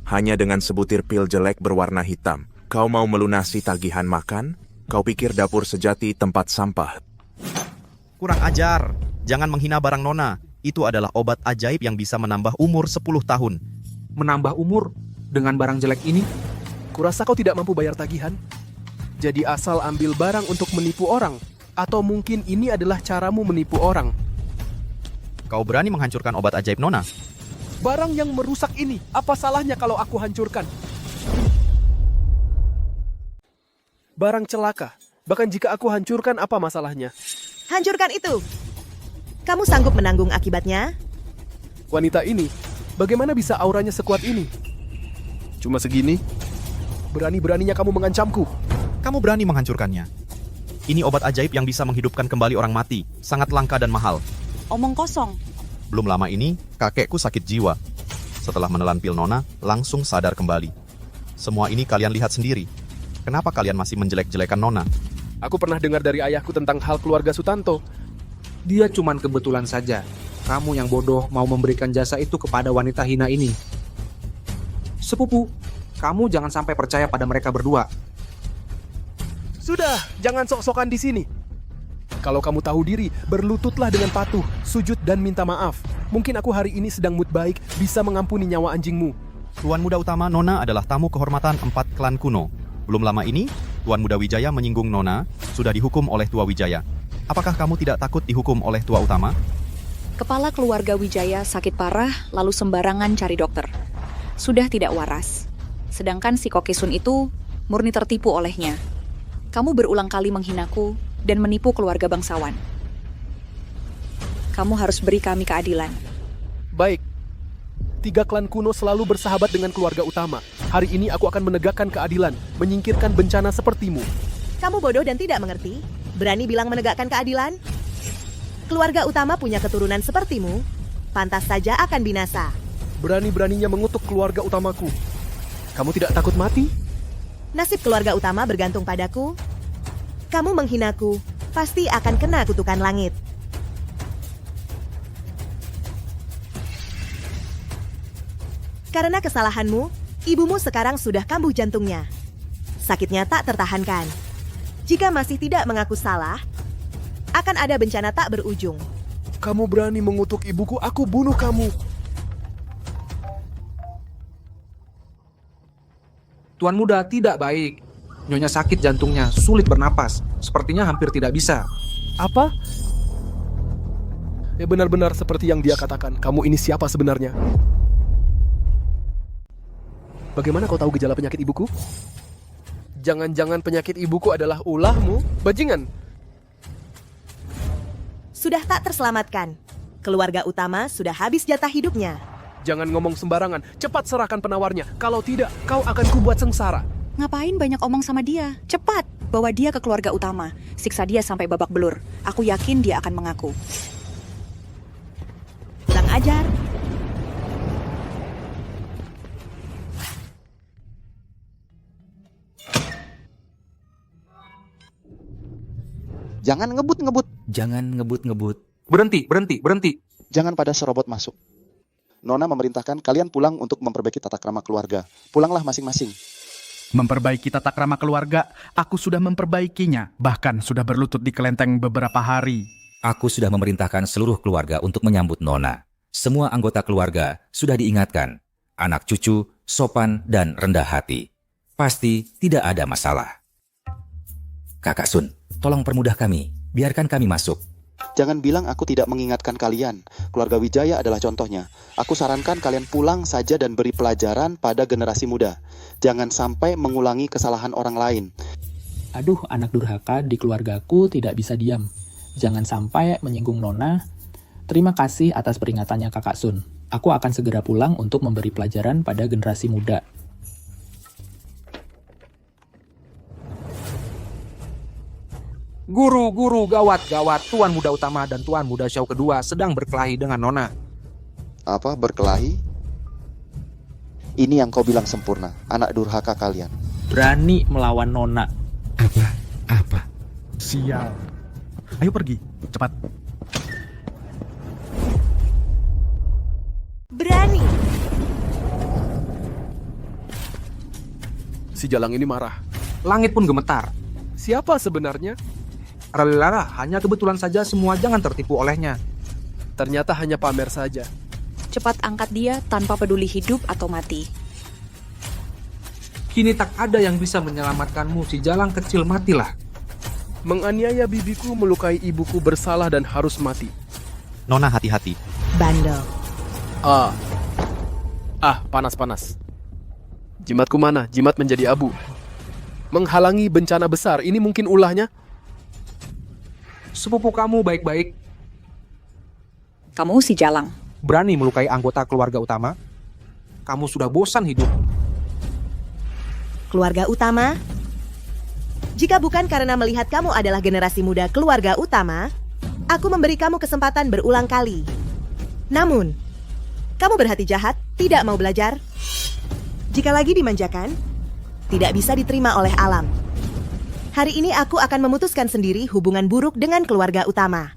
Hanya dengan sebutir pil jelek berwarna hitam. Kau mau melunasi tagihan makan? Kau pikir dapur sejati tempat sampah? Kurang ajar. Jangan menghina barang Nona. Itu adalah obat ajaib yang bisa menambah umur 10 tahun. Menambah umur dengan barang jelek ini? Kurasa kau tidak mampu bayar tagihan. Jadi asal ambil barang untuk menipu orang. Atau mungkin ini adalah caramu menipu orang. Kau berani menghancurkan obat ajaib Nona? Barang yang merusak ini, apa salahnya kalau aku hancurkan? Barang celaka. Bahkan jika aku hancurkan, apa masalahnya? hancurkan itu. Kamu sanggup menanggung akibatnya? Wanita ini, bagaimana bisa auranya sekuat ini? Cuma segini? Berani-beraninya kamu mengancamku. Kamu berani menghancurkannya. Ini obat ajaib yang bisa menghidupkan kembali orang mati. Sangat langka dan mahal. Omong kosong. Belum lama ini, kakekku sakit jiwa. Setelah menelan pil Nona, langsung sadar kembali. Semua ini kalian lihat sendiri. Kenapa kalian masih menjelek-jelekan Nona? Aku pernah dengar dari ayahku tentang hal keluarga Sutanto. Dia cuman kebetulan saja. Kamu yang bodoh mau memberikan jasa itu kepada wanita hina ini. Sepupu, kamu jangan sampai percaya pada mereka berdua. Sudah, jangan sok-sokan di sini. Kalau kamu tahu diri, berlututlah dengan patuh, sujud dan minta maaf. Mungkin aku hari ini sedang mood baik, bisa mengampuni nyawa anjingmu. Tuan Muda Utama Nona adalah tamu kehormatan 4 klan kuno. Belum lama ini, Tuan Muda Wijaya menyinggung Nona, sudah dihukum oleh Tua Wijaya. Apakah kamu tidak takut dihukum oleh Tua Utama? Kepala keluarga Wijaya sakit parah, lalu sembarangan cari dokter. Sudah tidak waras. Sedangkan si Kokesun itu murni tertipu olehnya. Kamu berulang kali menghinaku dan menipu keluarga bangsawan. Kamu harus beri kami keadilan. Baik. 3 klan kuno selalu bersahabat dengan keluarga utama. Hari ini aku akan menegakkan keadilan, menyingkirkan bencana sepertimu. Kamu bodoh dan tidak mengerti? Berani bilang menegakkan keadilan? Keluarga utama punya keturunan sepertimu, pantas saja akan binasa. Berani-beraninya mengutuk keluarga utamaku. Kamu tidak takut mati? Nasib keluarga utama bergantung padaku. Kamu menghinaku, pasti akan kena kutukan langit. Karena kesalahanmu, ibumu sekarang sudah kambuh jantungnya. Sakitnya tak tertahankan. Jika masih tidak mengaku salah, akan ada bencana tak berujung. Kamu berani mengutuk ibuku, aku bunuh kamu. Tuan Muda tidak baik. Nyonya sakit jantungnya, sulit bernapas. Sepertinya hampir tidak bisa. Apa? Ya benar-benar seperti yang dia katakan. Kamu ini siapa sebenarnya? Bagaimana kau tahu gejala penyakit ibuku? Jangan-jangan penyakit ibuku adalah ulahmu, bajingan. sudah tak terselamatkan. Keluarga utama sudah habis jatah hidupnya. Jangan ngomong sembarangan, cepat serahkan penawarnya. Kalau tidak, kau akan kubuat sengsara. Ngapain banyak omong sama dia? Cepat, bawa dia ke keluarga utama. Siksa dia sampai babak belur. Aku yakin dia akan mengaku. Kurang ajar. Jangan ngebut-ngebut. Jangan ngebut-ngebut. Berhenti. Jangan pada serobot masuk. Nona memerintahkan kalian pulang untuk memperbaiki tata krama keluarga. Pulanglah masing-masing. Memperbaiki tata krama keluarga, aku sudah memperbaikinya. Bahkan sudah berlutut di kelenteng beberapa hari. Aku sudah memerintahkan seluruh keluarga untuk menyambut Nona. Semua anggota keluarga sudah diingatkan. Anak cucu, sopan, dan rendah hati. Pasti tidak ada masalah. Kakak Sun, tolong permudah kami. Biarkan kami masuk. Jangan bilang aku tidak mengingatkan kalian. Keluarga Wijaya adalah contohnya. Aku sarankan kalian pulang saja dan beri pelajaran pada generasi muda. Jangan sampai mengulangi kesalahan orang lain. Aduh, anak durhaka di keluargaku tidak bisa diam. Jangan sampai menyinggung Nona. Terima kasih atas peringatannya Kakak Sun. Aku akan segera pulang untuk memberi pelajaran pada generasi muda. Guru, gawat. Tuan muda utama dan tuan muda Xiao kedua sedang berkelahi dengan Nona. Apa, berkelahi? Ini yang kau bilang sempurna, anak durhaka kalian. Berani melawan Nona. Apa? Sial. Ayo pergi, cepat. Berani. Si Jalang ini marah. Langit pun gemetar. Siapa sebenarnya? Ralala, hanya kebetulan saja semua, jangan tertipu olehnya. Ternyata hanya pamer saja. Cepat angkat dia tanpa peduli hidup atau mati. Kini tak ada yang bisa menyelamatkanmu, si Jalang kecil, matilah. Menganiaya bibiku, melukai ibuku, bersalah dan harus mati. Nona hati-hati. Bandel. Panas. Jimatku mana? Jimat menjadi abu. Menghalangi bencana besar, ini mungkin ulahnya? Sepupu kamu baik-baik. Kamu si Jalang. Berani melukai anggota keluarga utama? Kamu sudah bosan hidup. Keluarga utama? Jika bukan karena melihat kamu adalah generasi muda keluarga utama, aku memberi kamu kesempatan berulang kali. Namun, kamu berhati jahat, tidak mau belajar. Jika lagi dimanjakan, tidak bisa diterima oleh alam. Hari ini aku akan memutuskan sendiri hubungan buruk dengan keluarga utama.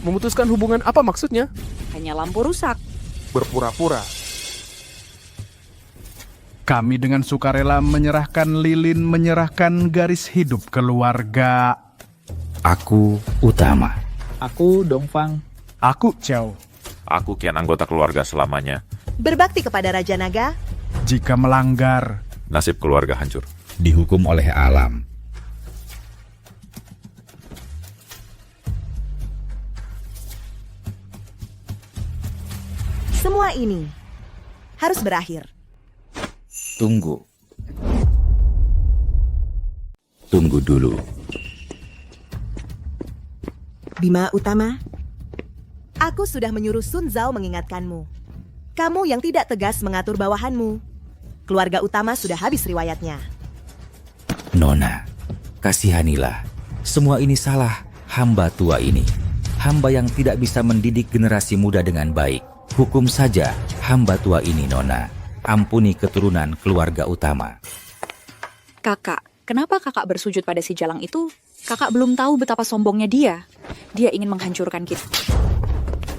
Memutuskan hubungan apa maksudnya? Hanya lampu rusak. Berpura-pura. Kami dengan sukarela menyerahkan lilin, menyerahkan garis hidup keluarga. Aku Utama. Aku Dongfang. Aku Xiao. Aku kian anggota keluarga selamanya. Berbakti kepada Raja Naga. Jika melanggar, Nasib keluarga hancur. Dihukum oleh alam. Semua ini harus berakhir. Tunggu dulu. Bima Utama, aku sudah menyuruh Sun Zhao mengingatkanmu. Kamu yang tidak tegas mengatur bawahanmu. Keluarga utama sudah habis riwayatnya. Nona, kasihanilah. Semua ini salah hamba tua ini. Hamba yang tidak bisa mendidik generasi muda dengan baik. Hukum saja hamba tua ini, Nona. Ampuni keturunan keluarga utama. Kakak, kenapa kakak bersujud pada si Jalang itu? Kakak belum tahu betapa sombongnya dia. Dia ingin menghancurkan kita.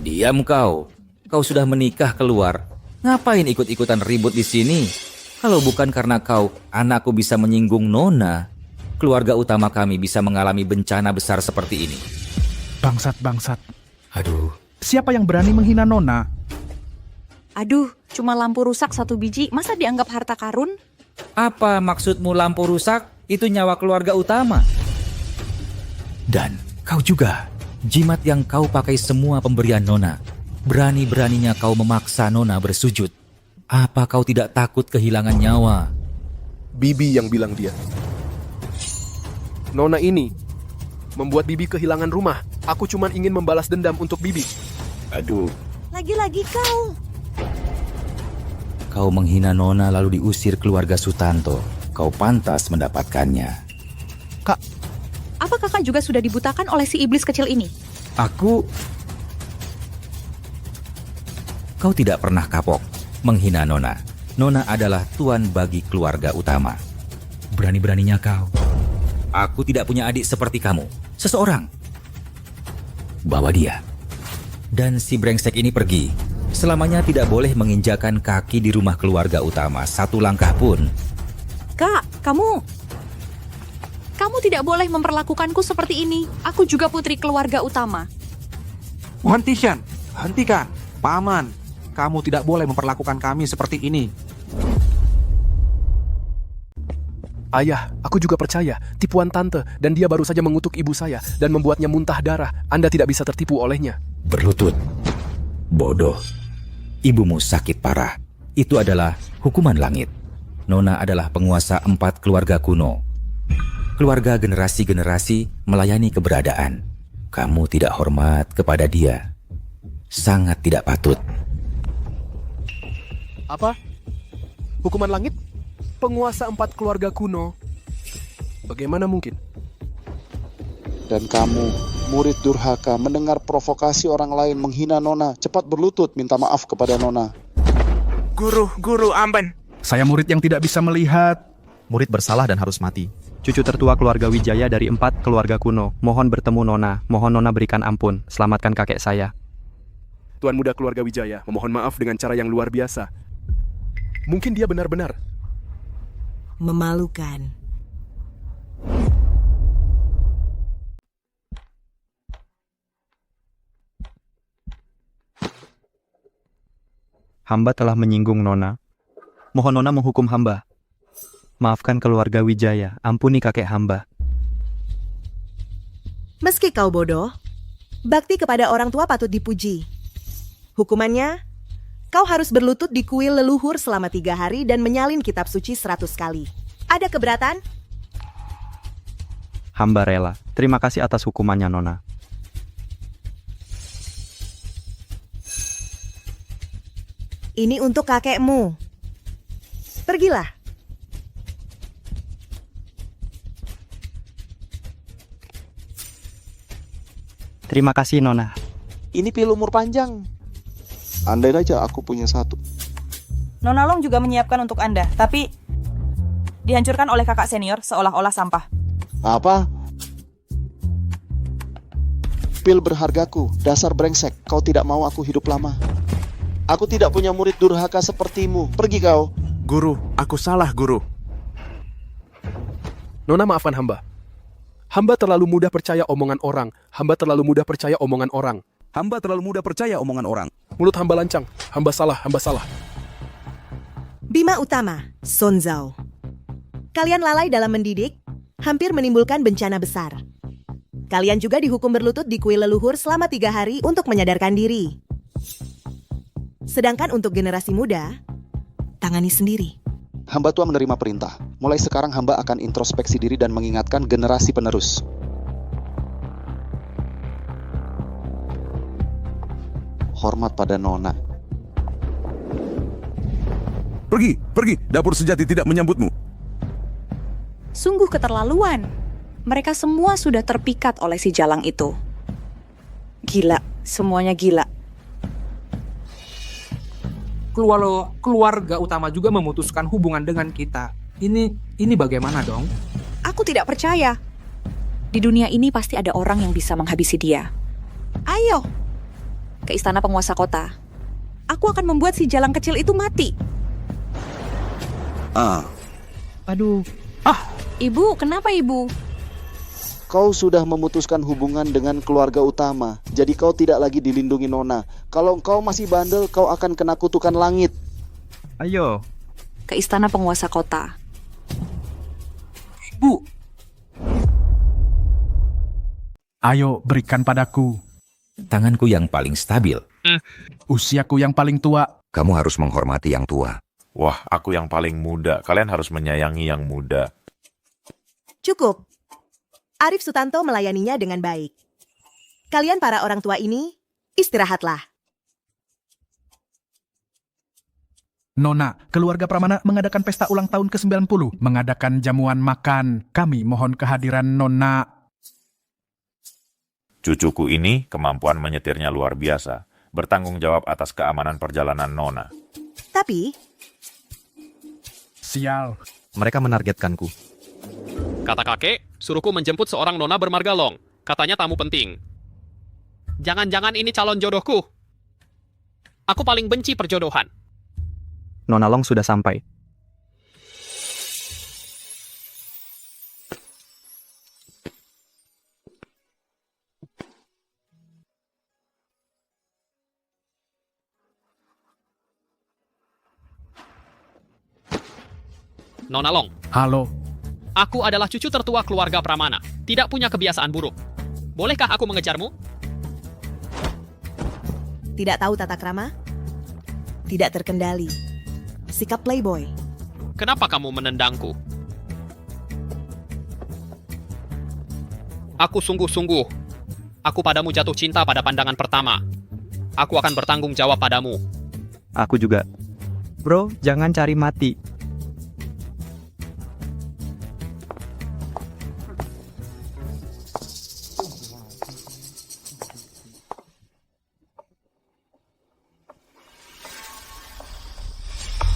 Diam kau. Kau sudah menikah keluar. Ngapain ikut-ikutan ribut di sini? Kalau bukan karena kau, anakku bisa menyinggung Nona. Keluarga utama kami bisa mengalami bencana besar seperti ini. Bangsat. Aduh. Siapa yang berani menghina Nona? Aduh, cuma lampu rusak 1 biji, masa dianggap harta karun? Apa maksudmu lampu rusak? Itu nyawa keluarga utama. Dan kau juga. Jimat yang kau pakai semua pemberian Nona. Berani-beraninya kau memaksa Nona bersujud. Apa kau tidak takut kehilangan nyawa? Bibi yang bilang dia. Nona ini membuat Bibi kehilangan rumah. Aku cuma ingin membalas dendam untuk Bibi. Aduh. Lagi-lagi kau. Kau menghina Nona lalu diusir keluarga Sutanto. Kau pantas mendapatkannya. Kak. Apa kakak juga sudah dibutakan oleh si iblis kecil ini? Kau tidak pernah kapok menghina Nona. Nona adalah tuan bagi keluarga utama. Berani-beraninya kau. Aku tidak punya adik seperti kamu. Seseorang. Bawa dia. Dan si brengsek ini pergi. Selamanya tidak boleh menginjakan kaki di rumah keluarga utama satu langkah pun. Kak, kamu tidak boleh memperlakukanku seperti ini. Aku juga putri keluarga utama. Wan Tishan, hentikan. Paman, kamu tidak boleh memperlakukan kami seperti ini. Ayah, aku juga percaya tipuan tante dan dia baru saja mengutuk ibu saya dan membuatnya muntah darah. Anda tidak bisa tertipu olehnya. Berlutut. Bodoh. Ibumu sakit parah. Itu adalah hukuman langit. Nona adalah penguasa 4 keluarga kuno. Keluarga generasi-generasi melayani keberadaan. Kamu tidak hormat kepada dia. Sangat tidak patut. Apa? Hukuman langit? Penguasa 4 keluarga kuno. Bagaimana mungkin? Dan kamu, murid durhaka, mendengar provokasi orang lain menghina Nona, cepat berlutut minta maaf kepada Nona. Guru Amban. Saya murid yang tidak bisa melihat. Murid bersalah dan harus mati. Cucu tertua keluarga Wijaya dari 4 keluarga kuno. Mohon bertemu Nona. Mohon Nona berikan ampun. Selamatkan kakek saya. Tuan muda keluarga Wijaya memohon maaf dengan cara yang luar biasa. Mungkin dia benar-benar memalukan. Hamba telah menyinggung Nona. Mohon Nona menghukum hamba. Maafkan keluarga Wijaya, ampuni kakek hamba. Meski kau bodoh, bakti kepada orang tua patut dipuji. Hukumannya, kau harus berlutut di kuil leluhur selama 3 hari dan menyalin kitab suci 100 kali. Ada keberatan? Hamba rela. Terima kasih atas hukumannya, Nona. Ini untuk kakekmu. Pergilah. Terima kasih, Nona. Ini pil umur panjang. Andai aja aku punya satu. Nona Long juga menyiapkan untuk Anda, tapi dihancurkan oleh kakak senior seolah-olah sampah. Apa? Pil berhargaku, dasar brengsek. Kau tidak mau aku hidup lama. Aku tidak punya murid durhaka sepertimu. Pergi kau. Guru, aku salah, Guru. Nona, maafkan hamba. Hamba terlalu mudah percaya omongan orang. Hamba terlalu mudah percaya omongan orang. Hamba terlalu mudah percaya omongan orang. Mulut hamba lancang. Hamba salah, hamba salah. Bima Utama, Son Zhao. Kalian lalai dalam mendidik, hampir menimbulkan bencana besar. Kalian juga dihukum berlutut di kuil leluhur selama 3 hari untuk menyadarkan diri. Sedangkan untuk generasi muda, tangani sendiri. Hamba tua menerima perintah. Mulai sekarang hamba akan introspeksi diri dan mengingatkan generasi penerus. Hormat pada Nona. Pergi. Dapur sejati tidak menyambutmu. Sungguh keterlaluan. Mereka semua sudah terpikat oleh si Jalang itu. Gila, semuanya gila. Keluarga utama juga memutuskan hubungan dengan kita. Ini bagaimana dong? Aku tidak percaya. Di dunia ini pasti ada orang yang bisa menghabisi dia. Ayo, ke istana penguasa kota. Aku akan membuat si Jalang kecil itu mati. Aduh. Ibu, kenapa ibu? Kau sudah memutuskan hubungan dengan keluarga utama. Jadi kau tidak lagi dilindungi Nona. Kalau kau masih bandel, kau akan kena kutukan langit. Ayo. Ke istana penguasa kota. Ibu. Ayo, berikan padaku. Tanganku yang paling stabil. Usiaku yang paling tua. Kamu harus menghormati yang tua. Wah, aku yang paling muda. Kalian harus menyayangi yang muda. Cukup. Arif Sutanto melayaninya dengan baik. Kalian para orang tua ini, istirahatlah. Nona, keluarga Pramana mengadakan pesta ulang tahun ke-90, mengadakan jamuan makan. Kami mohon kehadiran Nona. Cucuku ini kemampuan menyetirnya luar biasa, bertanggung jawab atas keamanan perjalanan Nona. Tapi... Sial. Mereka menargetkanku. Kata kakek, suruhku menjemput seorang nona bermargalong. Katanya tamu penting. Jangan-jangan ini calon jodohku. Aku paling benci perjodohan. Nona Long sudah sampai. Nona Long, Halo. aku adalah cucu tertua keluarga Pramana. Tidak punya kebiasaan buruk. Bolehkah aku mengejarmu? Tidak tahu tata krama? Tidak terkendali. Sikap playboy. Kenapa kamu menendangku? Aku sungguh-sungguh. Aku padamu jatuh cinta pada pandangan pertama. Aku akan bertanggung jawab padamu. Aku juga. Bro, jangan cari mati.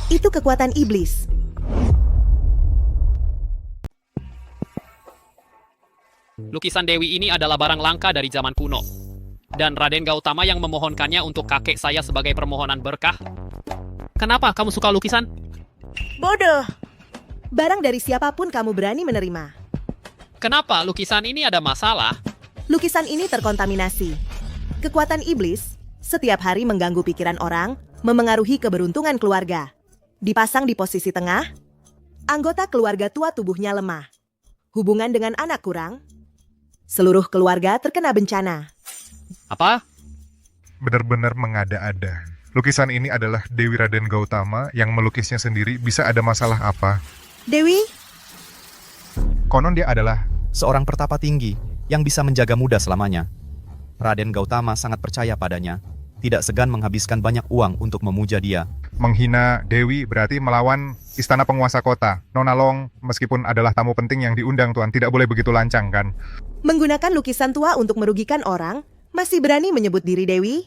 Itu kekuatan iblis. Lukisan Dewi ini adalah barang langka dari zaman kuno. Dan Raden Gautama yang memohonkannya untuk kakek saya sebagai permohonan berkah. Kenapa kamu suka lukisan? Bodoh. Barang dari siapapun kamu berani menerima. Kenapa lukisan ini ada masalah? Lukisan ini terkontaminasi. Kekuatan iblis setiap hari mengganggu pikiran orang, memengaruhi keberuntungan keluarga. Dipasang di posisi tengah, anggota keluarga tua tubuhnya lemah. Hubungan dengan anak kurang, seluruh keluarga terkena bencana. Apa? Benar-benar mengada-ada. Lukisan ini adalah Dewi Raden Gautama yang melukisnya sendiri. Bisa ada masalah apa? Dewi? Konon dia adalah seorang pertapa tinggi yang bisa menjaga muda selamanya. Raden Gautama sangat percaya padanya, tidak segan menghabiskan banyak uang untuk memuja dia. menghina Dewi berarti melawan istana penguasa kota. Nona Long, meskipun adalah tamu penting yang diundang Tuan, tidak boleh begitu lancang kan? Menggunakan lukisan tua untuk merugikan orang, masih berani menyebut diri Dewi?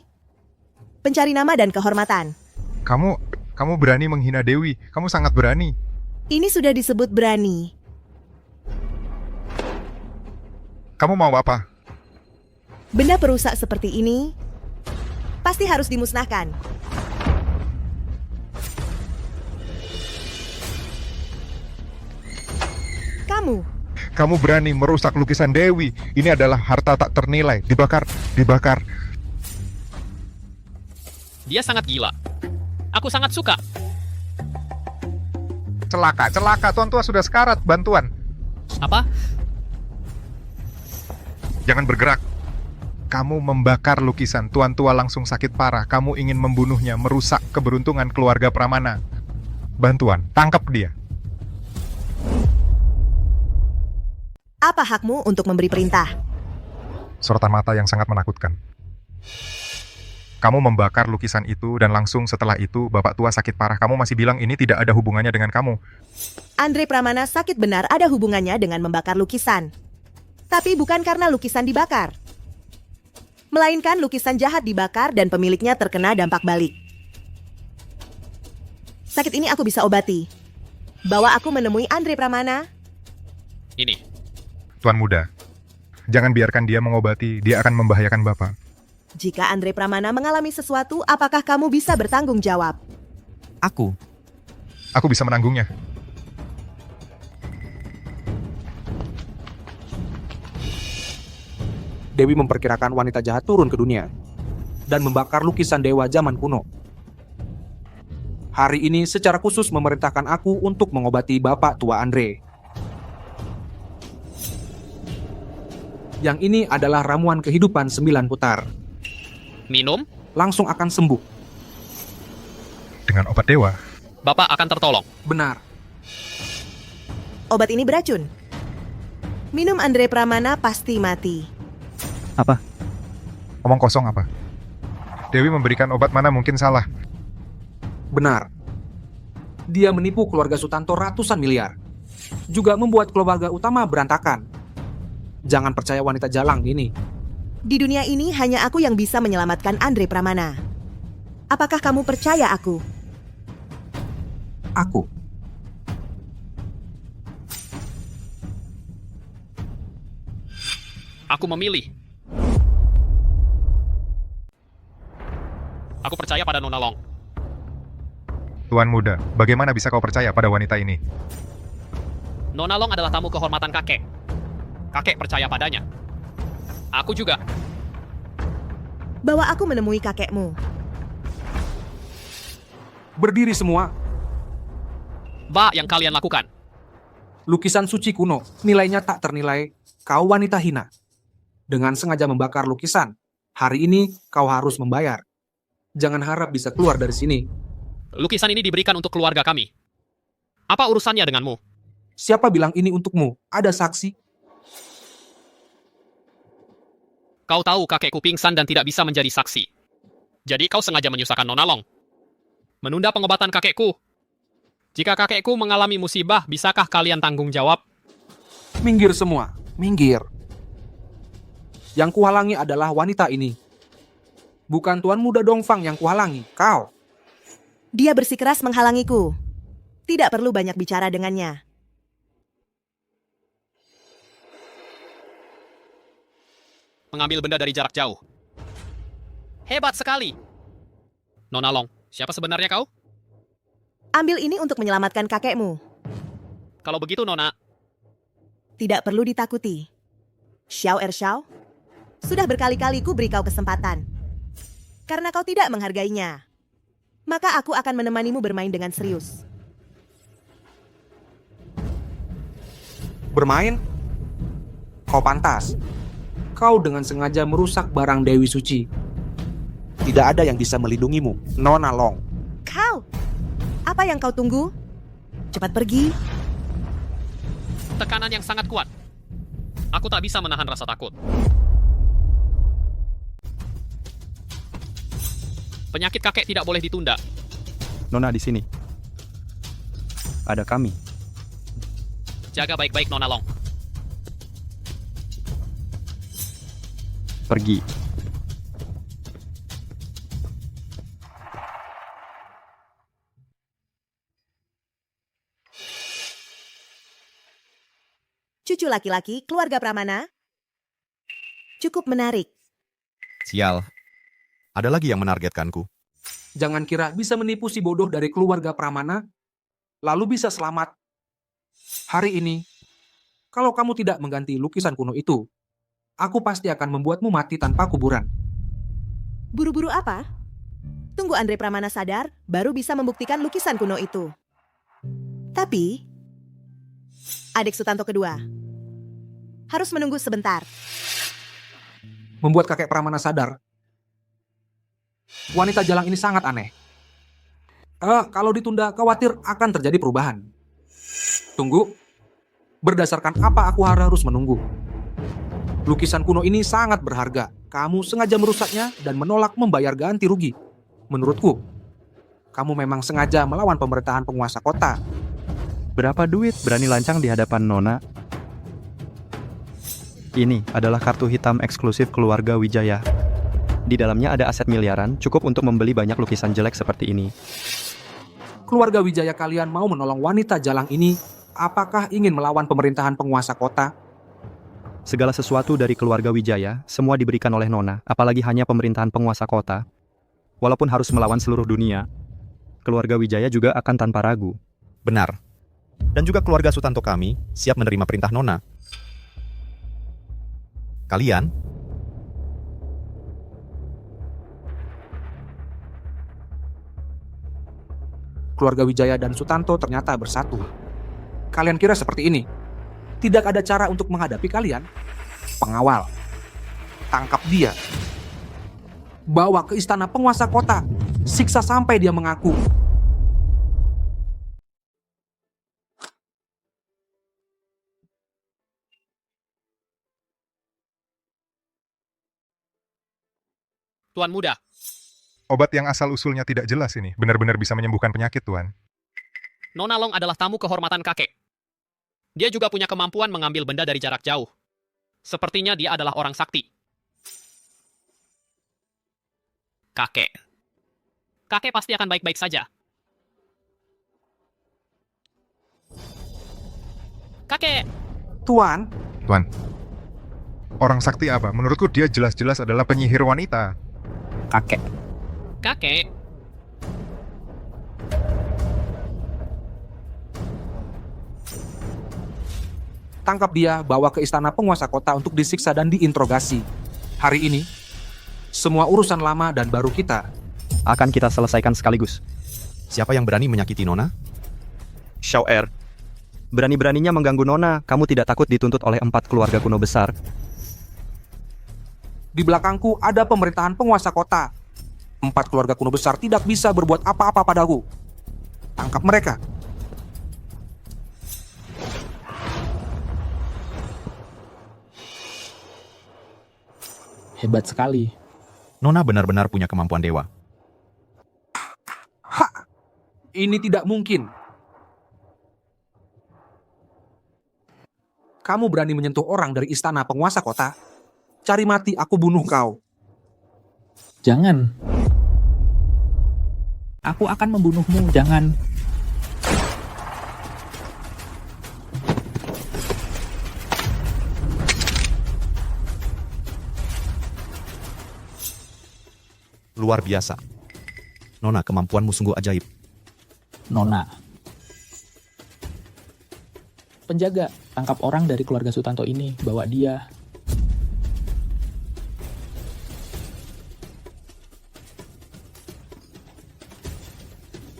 Pencari nama dan kehormatan. Kamu berani menghina Dewi. Kamu sangat berani. Ini sudah disebut berani. Kamu mau apa? Benda perusak seperti ini pasti harus dimusnahkan. Kamu berani merusak lukisan Dewi. Ini adalah harta tak ternilai. Dibakar. Dia sangat gila. Aku sangat suka. Celaka. Tuan tua sudah sekarat. Bantuan. Apa? Jangan bergerak. Kamu membakar lukisan. Tuan tua langsung sakit parah. Kamu ingin membunuhnya, merusak keberuntungan keluarga Pramana. Bantuan. Tangkap dia. Apa hakmu untuk memberi perintah? Sorotan mata yang sangat menakutkan. Kamu membakar lukisan itu dan langsung setelah itu Bapak tua sakit parah. Kamu masih bilang ini tidak ada hubungannya dengan kamu. Andre Pramana sakit benar ada hubungannya dengan membakar lukisan. Tapi bukan karena lukisan dibakar. Melainkan lukisan jahat dibakar dan pemiliknya terkena dampak balik. Sakit ini aku bisa obati. Bawa aku menemui Andre Pramana. Ini. Tuan muda, jangan biarkan dia mengobati. Dia akan membahayakan Bapak. Jika Andre Pramana mengalami sesuatu, apakah kamu bisa bertanggung jawab? Aku bisa menanggungnya. Dewi memperkirakan wanita jahat turun ke dunia dan membakar lukisan dewa zaman kuno. Hari ini secara khusus memerintahkan aku untuk mengobati Bapak tua Andre. Yang ini adalah ramuan kehidupan 9 putar. Minum? Langsung akan sembuh. Dengan obat dewa? Bapak akan tertolong. Benar. Obat ini beracun. Minum Andre Pramana pasti mati. Apa? Omong kosong apa? Dewi memberikan obat mana mungkin salah. Benar. Dia menipu keluarga Sutanto ratusan miliar. Juga membuat keluarga utama berantakan. Jangan percaya wanita jalang ini. Di dunia ini hanya aku yang bisa menyelamatkan Andre Pramana. Apakah kamu percaya aku? Aku. Aku memilih. Aku percaya pada Nona Long. Tuan muda, bagaimana bisa kau percaya pada wanita ini? Nona Long adalah tamu kehormatan kakek. Kakek percaya padanya. Aku juga. Bawa aku menemui kakekmu. Berdiri semua. Ba yang kalian lakukan. Lukisan suci kuno, nilainya tak ternilai. Kau wanita hina. Dengan sengaja membakar lukisan. Hari ini kau harus membayar. Jangan harap bisa keluar dari sini. Lukisan ini diberikan untuk keluarga kami. Apa urusannya denganmu? Siapa bilang ini untukmu? Ada saksi? Kau tahu kakekku pingsan dan tidak bisa menjadi saksi. Jadi kau sengaja menyusahkan Nona Long. Menunda pengobatan kakekku. Jika kakekku mengalami musibah, bisakah kalian tanggung jawab? Minggir semua, minggir. Yang kuhalangi adalah wanita ini. Bukan Tuan Muda Dongfang yang kuhalangi, kau. Dia bersikeras menghalangiku. Tidak perlu banyak bicara dengannya. Mengambil benda dari jarak jauh. Hebat sekali. Nona Long, siapa sebenarnya kau? Ambil ini untuk menyelamatkan kakekmu. Kalau begitu, Nona. Tidak perlu ditakuti. Xiao Ershao, sudah berkali-kali ku beri kau kesempatan. Karena kau tidak menghargainya, maka aku akan menemanimu bermain dengan serius. Bermain? Kau pantas. Kau dengan sengaja merusak barang Dewi Suci. Tidak ada yang bisa melindungimu, Nona Long. Kau, apa yang kau tunggu? Cepat pergi. Tekanan yang sangat kuat. Aku tak bisa menahan rasa takut. Penyakit kakek tidak boleh ditunda. Nona di sini. Ada kami. Jaga baik-baik, Nona Long. Pergi. Cucu laki-laki keluarga Pramana. Cukup menarik. Sial. Ada lagi yang menargetkanku. Jangan kira bisa menipu si bodoh dari keluarga Pramana, lalu bisa selamat. Hari ini, kalau kamu tidak mengganti lukisan kuno itu, aku pasti akan membuatmu mati tanpa kuburan. Buru-buru apa? Tunggu Andre Pramana sadar, baru bisa membuktikan lukisan kuno itu. Tapi, adik Sutanto kedua harus menunggu sebentar. Membuat kakek Pramana sadar. Wanita jalang ini sangat aneh. Kalau ditunda, khawatir akan terjadi perubahan. Tunggu. Berdasarkan apa aku harus menunggu? Lukisan kuno ini sangat berharga. Kamu sengaja merusaknya dan menolak membayar ganti rugi. Menurutku, kamu memang sengaja melawan pemerintahan penguasa kota. Berapa duit berani lancang di hadapan Nona? Ini adalah kartu hitam eksklusif keluarga Wijaya. Di dalamnya ada aset miliaran, cukup untuk membeli banyak lukisan jelek seperti ini. Keluarga Wijaya kalian mau menolong wanita jalang ini? Apakah ingin melawan pemerintahan penguasa kota? Segala sesuatu dari keluarga Wijaya, semua diberikan oleh Nona, apalagi hanya pemerintahan penguasa kota. Walaupun harus melawan seluruh dunia, keluarga Wijaya juga akan tanpa ragu. Benar. Dan juga keluarga Sutanto kami siap menerima perintah Nona. Kalian? Keluarga Wijaya dan Sutanto ternyata bersatu. Kalian kira seperti ini? Tidak ada cara untuk menghadapi kalian? Pengawal. Tangkap dia. Bawa ke istana penguasa kota. Siksa sampai dia mengaku. Tuan Muda. Obat yang asal-usulnya tidak jelas ini. Benar-benar bisa menyembuhkan penyakit, Tuan. Nona Long adalah tamu kehormatan kakek. Dia juga punya kemampuan mengambil benda dari jarak jauh. Sepertinya dia adalah orang sakti. Kakek pasti akan baik-baik saja. Kakek! Tuan, Tuan, orang sakti apa? Menurutku dia jelas-jelas adalah penyihir wanita. Kakek. tangkap dia, bawa ke istana penguasa kota untuk disiksa dan diinterogasi. Hari ini, semua urusan lama dan baru kita akan kita selesaikan sekaligus. Siapa yang berani menyakiti Nona? Xiao Er. Berani-beraninya mengganggu Nona, kamu tidak takut dituntut oleh 4 keluarga kuno besar? Di belakangku ada pemerintahan penguasa kota. 4 keluarga kuno besar tidak bisa berbuat apa-apa padaku. Tangkap mereka. Hebat sekali. Nona benar-benar punya kemampuan dewa. Ini tidak mungkin. Kamu berani menyentuh orang dari istana penguasa kota? Cari mati, aku bunuh kau. Jangan. Aku akan membunuhmu, jangan. Luar biasa. Nona, kemampuanmu sungguh ajaib. Nona. Penjaga, tangkap orang dari keluarga Sutanto ini, bawa dia.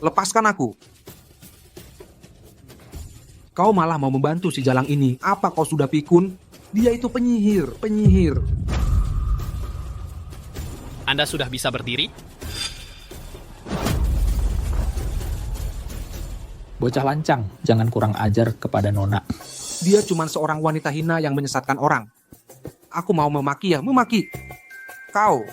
Lepaskan aku. Kau malah mau membantu si Jalang ini. Apa kau sudah pikun? Dia itu penyihir. Anda sudah bisa berdiri? Bocah lancang, jangan kurang ajar kepada Nona. Dia cuma seorang wanita hina yang menyesatkan orang. Aku mau memaki ya, memaki. Kau.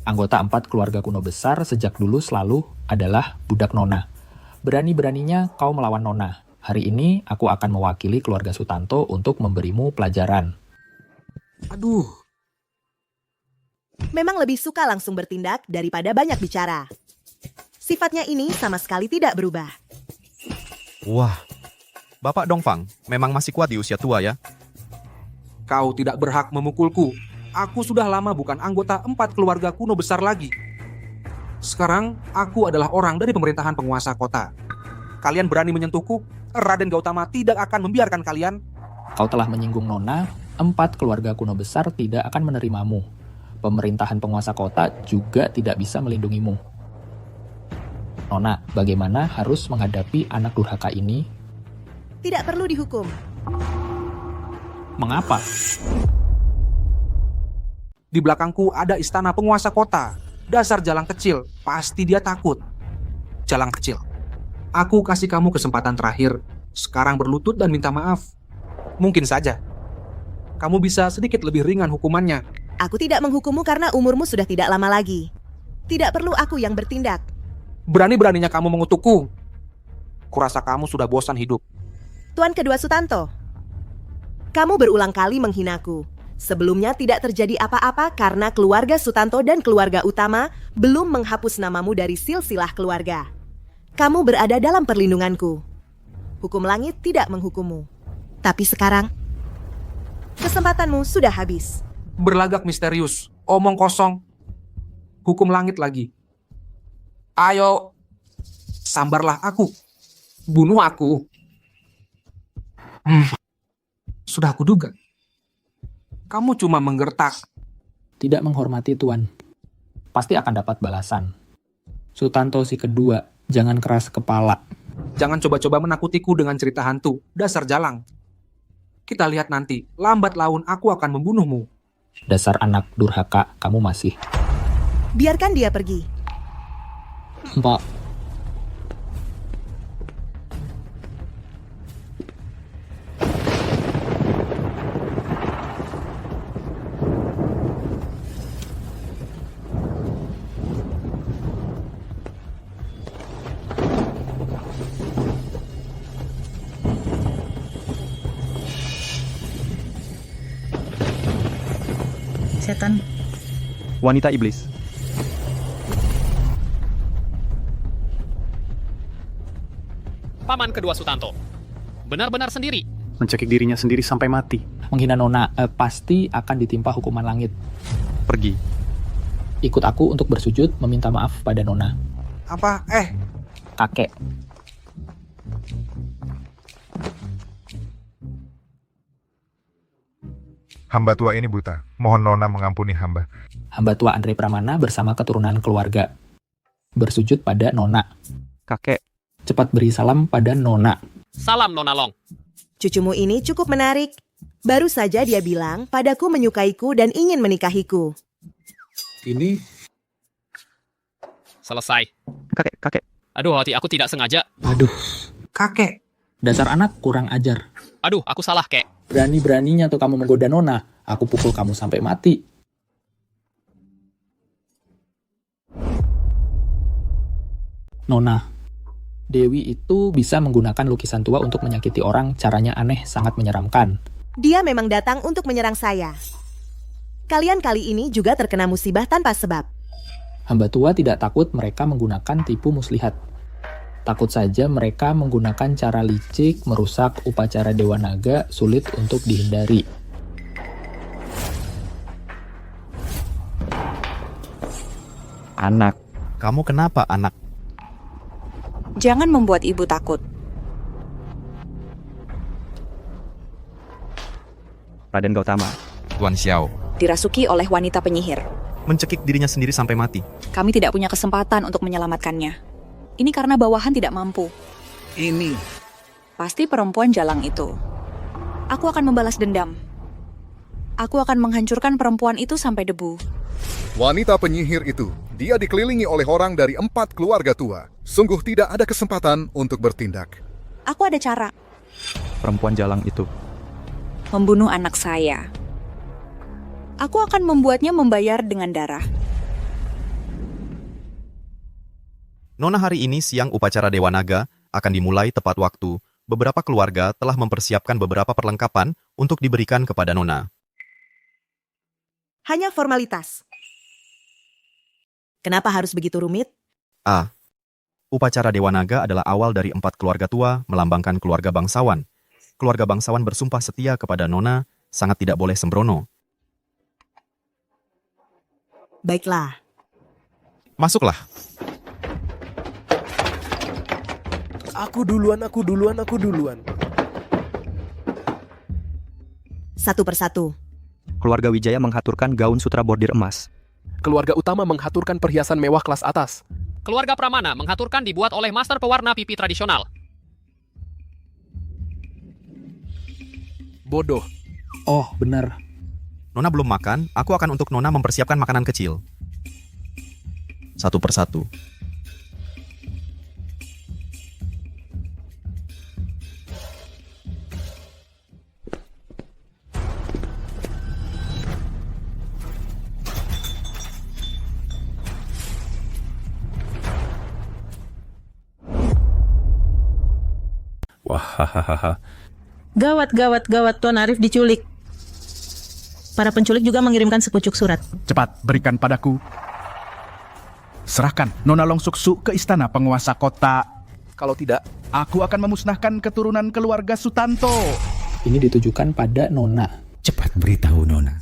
Anggota 4 keluarga kuno besar sejak dulu selalu adalah budak Nona. Berani-beraninya kau melawan Nona. Hari ini aku akan mewakili keluarga Sutanto untuk memberimu pelajaran. Aduh. Memang lebih suka langsung bertindak daripada banyak bicara. Sifatnya ini sama sekali tidak berubah. Wah, Bapak Dongfang memang masih kuat di usia tua ya? Kau tidak berhak memukulku. Aku sudah lama bukan anggota 4 keluarga kuno besar lagi. Sekarang, aku adalah orang dari pemerintahan penguasa kota. Kalian berani menyentuhku? Raden Gautama tidak akan membiarkan kalian. Kau telah menyinggung Nona, 4 keluarga kuno besar tidak akan menerimamu. Pemerintahan penguasa kota juga tidak bisa melindungimu. Nona, bagaimana harus menghadapi anak durhaka ini? Tidak perlu dihukum. Mengapa? Di belakangku ada istana penguasa kota. Dasar Jalang kecil, pasti dia takut. Jalang kecil, aku kasih kamu kesempatan terakhir. Sekarang berlutut dan minta maaf. Mungkin saja kamu bisa sedikit lebih ringan hukumannya. Aku tidak menghukummu karena umurmu sudah tidak lama lagi. Tidak perlu aku yang bertindak. Berani-beraninya kamu mengutukku. Kurasa kamu sudah bosan hidup. Tuan kedua Sutanto, kamu berulang kali menghinaku. Sebelumnya tidak terjadi apa-apa karena keluarga Sutanto dan keluarga utama belum menghapus namamu dari silsilah keluarga. Kamu berada dalam perlindunganku. Hukum langit tidak menghukummu. Tapi sekarang, kesempatanmu sudah habis. Berlagak misterius, omong kosong. Hukum langit lagi. Ayo, sambarlah aku. Bunuh aku. Sudah aku duga. Kamu cuma menggertak. Tidak menghormati Tuan. Pasti akan dapat balasan. Sutanto si kedua, jangan keras kepala. Jangan coba-coba menakutiku dengan cerita hantu. Dasar Jalang. Kita lihat nanti. Lambat laun aku akan membunuhmu. Dasar anak durhaka, kamu masih. Biarkan dia pergi. Mbak. setan. Wanita iblis. Paman kedua Sutanto. Benar-benar sendiri. Mencekik dirinya sendiri sampai mati. Menghina Nona pasti akan ditimpa hukuman langit. Pergi. Ikut aku untuk bersujud meminta maaf pada Nona. Apa? Kakek. Hamba tua ini buta. Mohon Nona mengampuni hamba. Hamba tua Andre Pramana bersama keturunan keluarga. Bersujud pada Nona. Kakek. Cepat beri salam pada Nona. Salam Nona Long. Cucumu ini cukup menarik. Baru saja dia bilang padaku menyukaiku dan ingin menikahiku. Ini selesai. Kakek. Aduh, hati aku tidak sengaja. Aduh, kakek. Dasar anak kurang ajar. Aduh, aku salah, kek. Berani-beraninya tuh kamu menggoda Nona. Aku pukul kamu sampai mati. Nona, Dewi itu bisa menggunakan lukisan tua untuk menyakiti orang. Caranya aneh, sangat menyeramkan. Dia memang datang untuk menyerang saya. Kalian kali ini juga terkena musibah tanpa sebab. Hamba tua tidak takut mereka menggunakan tipu muslihat. Takut saja mereka menggunakan cara licik merusak upacara Dewa Naga sulit untuk dihindari. Anak. Kamu kenapa, anak? Jangan membuat ibu takut. Raden Gautama. Tuan Xiao. Dirasuki oleh wanita penyihir. Mencekik dirinya sendiri sampai mati. Kami tidak punya kesempatan untuk menyelamatkannya. Ini karena bawahan tidak mampu. Ini. Pasti perempuan jalang itu. Aku akan membalas dendam. Aku akan menghancurkan perempuan itu sampai debu. Wanita penyihir itu, dia dikelilingi oleh orang dari 4 keluarga tua. Sungguh tidak ada kesempatan untuk bertindak. Aku ada cara. Perempuan jalang itu. Membunuh anak saya. Aku akan membuatnya membayar dengan darah. Nona, hari ini siang upacara Dewa Naga akan dimulai tepat waktu. Beberapa keluarga telah mempersiapkan beberapa perlengkapan untuk diberikan kepada Nona. Hanya formalitas. Kenapa harus begitu rumit? A. Upacara Dewa Naga adalah awal dari 4 keluarga tua melambangkan keluarga bangsawan. Keluarga bangsawan bersumpah setia kepada Nona, sangat tidak boleh sembrono. Baiklah. Masuklah. Aku duluan. Satu persatu. Keluarga Wijaya menghaturkan gaun sutra bordir emas. Keluarga utama menghaturkan perhiasan mewah kelas atas. Keluarga Pramana menghaturkan dibuat oleh master pewarna pipi tradisional. Bodoh. Oh, benar. Nona belum makan, aku akan untuk Nona mempersiapkan makanan kecil. Satu persatu. Wah, Gawat, Tuan Arif diculik. Para penculik juga mengirimkan sepucuk surat. Cepat, berikan padaku. Serahkan Nona Longsuksu ke istana penguasa kota. Kalau tidak, aku akan memusnahkan keturunan keluarga Sutanto. Ini ditujukan pada Nona. Cepat beritahu Nona.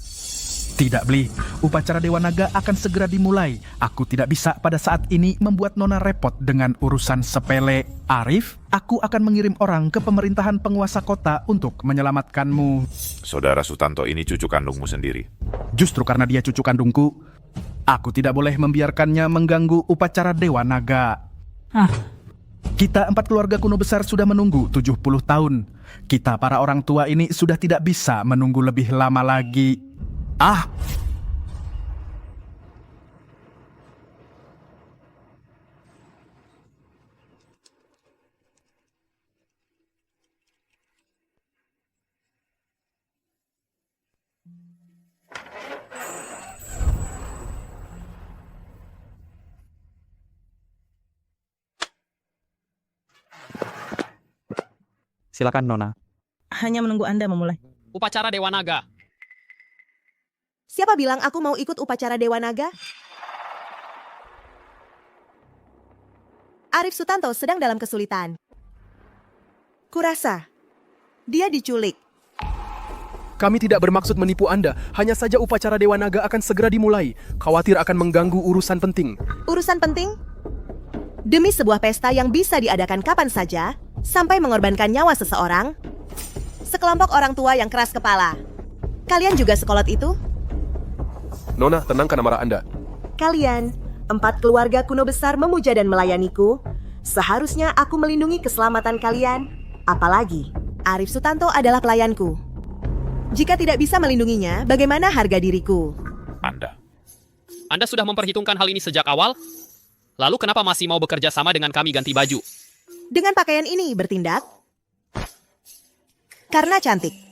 Tidak, Bli. Upacara Dewa Naga akan segera dimulai. Aku tidak bisa pada saat ini membuat Nona repot dengan urusan sepele. Arif, aku akan mengirim orang ke pemerintahan penguasa kota untuk menyelamatkanmu. Saudara Sutanto ini cucu kandungmu sendiri. Justru karena dia cucu kandungku, aku tidak boleh membiarkannya mengganggu upacara Dewa Naga. Kita 4 keluarga kuno besar sudah menunggu 70 tahun. Kita para orang tua ini sudah tidak bisa menunggu lebih lama lagi. Silakan Nona. Hanya menunggu Anda memulai. Upacara Dewa Naga. Siapa bilang aku mau ikut upacara Dewa Naga? Arif Sutanto sedang dalam kesulitan. Kurasa, dia diculik. Kami tidak bermaksud menipu Anda, hanya saja upacara Dewa Naga akan segera dimulai. Khawatir akan mengganggu urusan penting. Urusan penting? Demi sebuah pesta yang bisa diadakan kapan saja, sampai mengorbankan nyawa seseorang, sekelompok orang tua yang keras kepala. Kalian juga sekolot itu? Nona, tenangkan amarah Anda. Kalian, 4 keluarga kuno besar memuja dan melayaniku. Seharusnya aku melindungi keselamatan kalian. Apalagi, Arif Sutanto adalah pelayanku. Jika tidak bisa melindunginya, bagaimana harga diriku? Anda sudah memperhitungkan hal ini sejak awal? Lalu kenapa masih mau bekerja sama dengan kami ganti baju? Dengan pakaian ini bertindak? Karena cantik.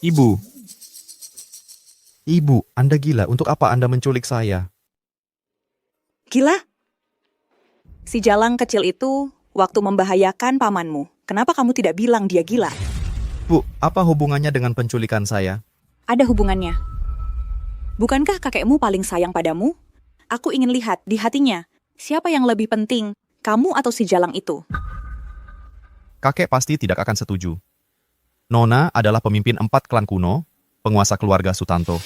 Ibu. Ibu, Anda gila. Untuk apa Anda menculik saya? Gila? Si Jalang kecil itu waktu membahayakan pamanmu. Kenapa kamu tidak bilang dia gila? Bu, apa hubungannya dengan penculikan saya? Ada hubungannya. Bukankah kakekmu paling sayang padamu? Aku ingin lihat di hatinya, siapa yang lebih penting, kamu atau si Jalang itu? Kakek pasti tidak akan setuju. Nona adalah pemimpin 4 klan kuno, penguasa keluarga Sutanto.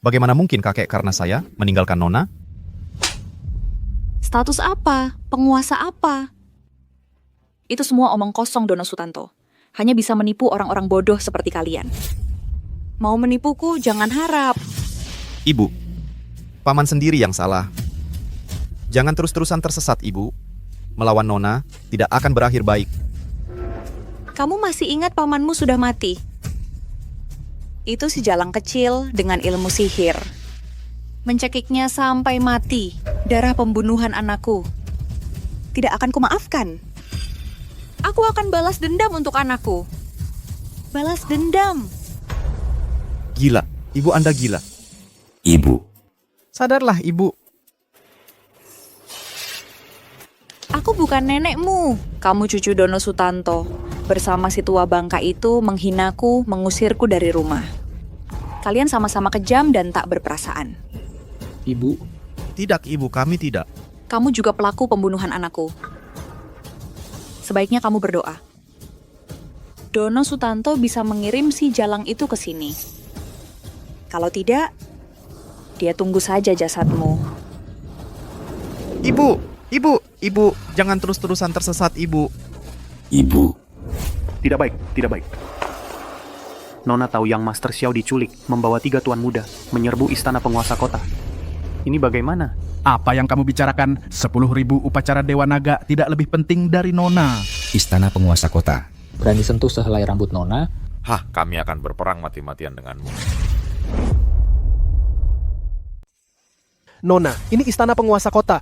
Bagaimana mungkin kakek karena saya meninggalkan Nona? Status apa? Penguasa apa? Itu semua omong kosong, Dono Sutanto. Hanya bisa menipu orang-orang bodoh seperti kalian. Mau menipuku, jangan harap. Ibu, paman sendiri yang salah. Jangan terus-terusan tersesat, Ibu. Melawan Nona tidak akan berakhir baik. Kamu masih ingat pamanmu sudah mati? Itu si Jalang kecil dengan ilmu sihir. Mencekiknya sampai mati, darah pembunuhan anakku. Tidak akan kumaafkan. Aku akan balas dendam untuk anakku. Balas dendam. Gila, Ibu Anda gila. Ibu. Sadarlah, Ibu. Aku bukan nenekmu. Kamu cucu Dono Sutanto. Bersama si tua bangka itu menghinaku, mengusirku dari rumah. Kalian sama-sama kejam dan tak berperasaan. Ibu. Tidak, Ibu, kami tidak. Kamu juga pelaku pembunuhan anakku. Sebaiknya kamu berdoa. Dono Sutanto bisa mengirim si Jalang itu ke sini. Kalau tidak, dia tunggu saja jasadmu. Ibu, jangan terus-terusan tersesat, Ibu. Ibu. Tidak baik, tidak baik. Nona tahu Yang Master Xiao diculik, membawa 3 tuan muda, menyerbu istana penguasa kota. Ini bagaimana? Apa yang kamu bicarakan? 10.000 upacara Dewa Naga tidak lebih penting dari Nona. Istana penguasa kota. Berani sentuh sehelai rambut Nona? Hah, kami akan berperang mati-matian denganmu. Nona, ini istana penguasa kota.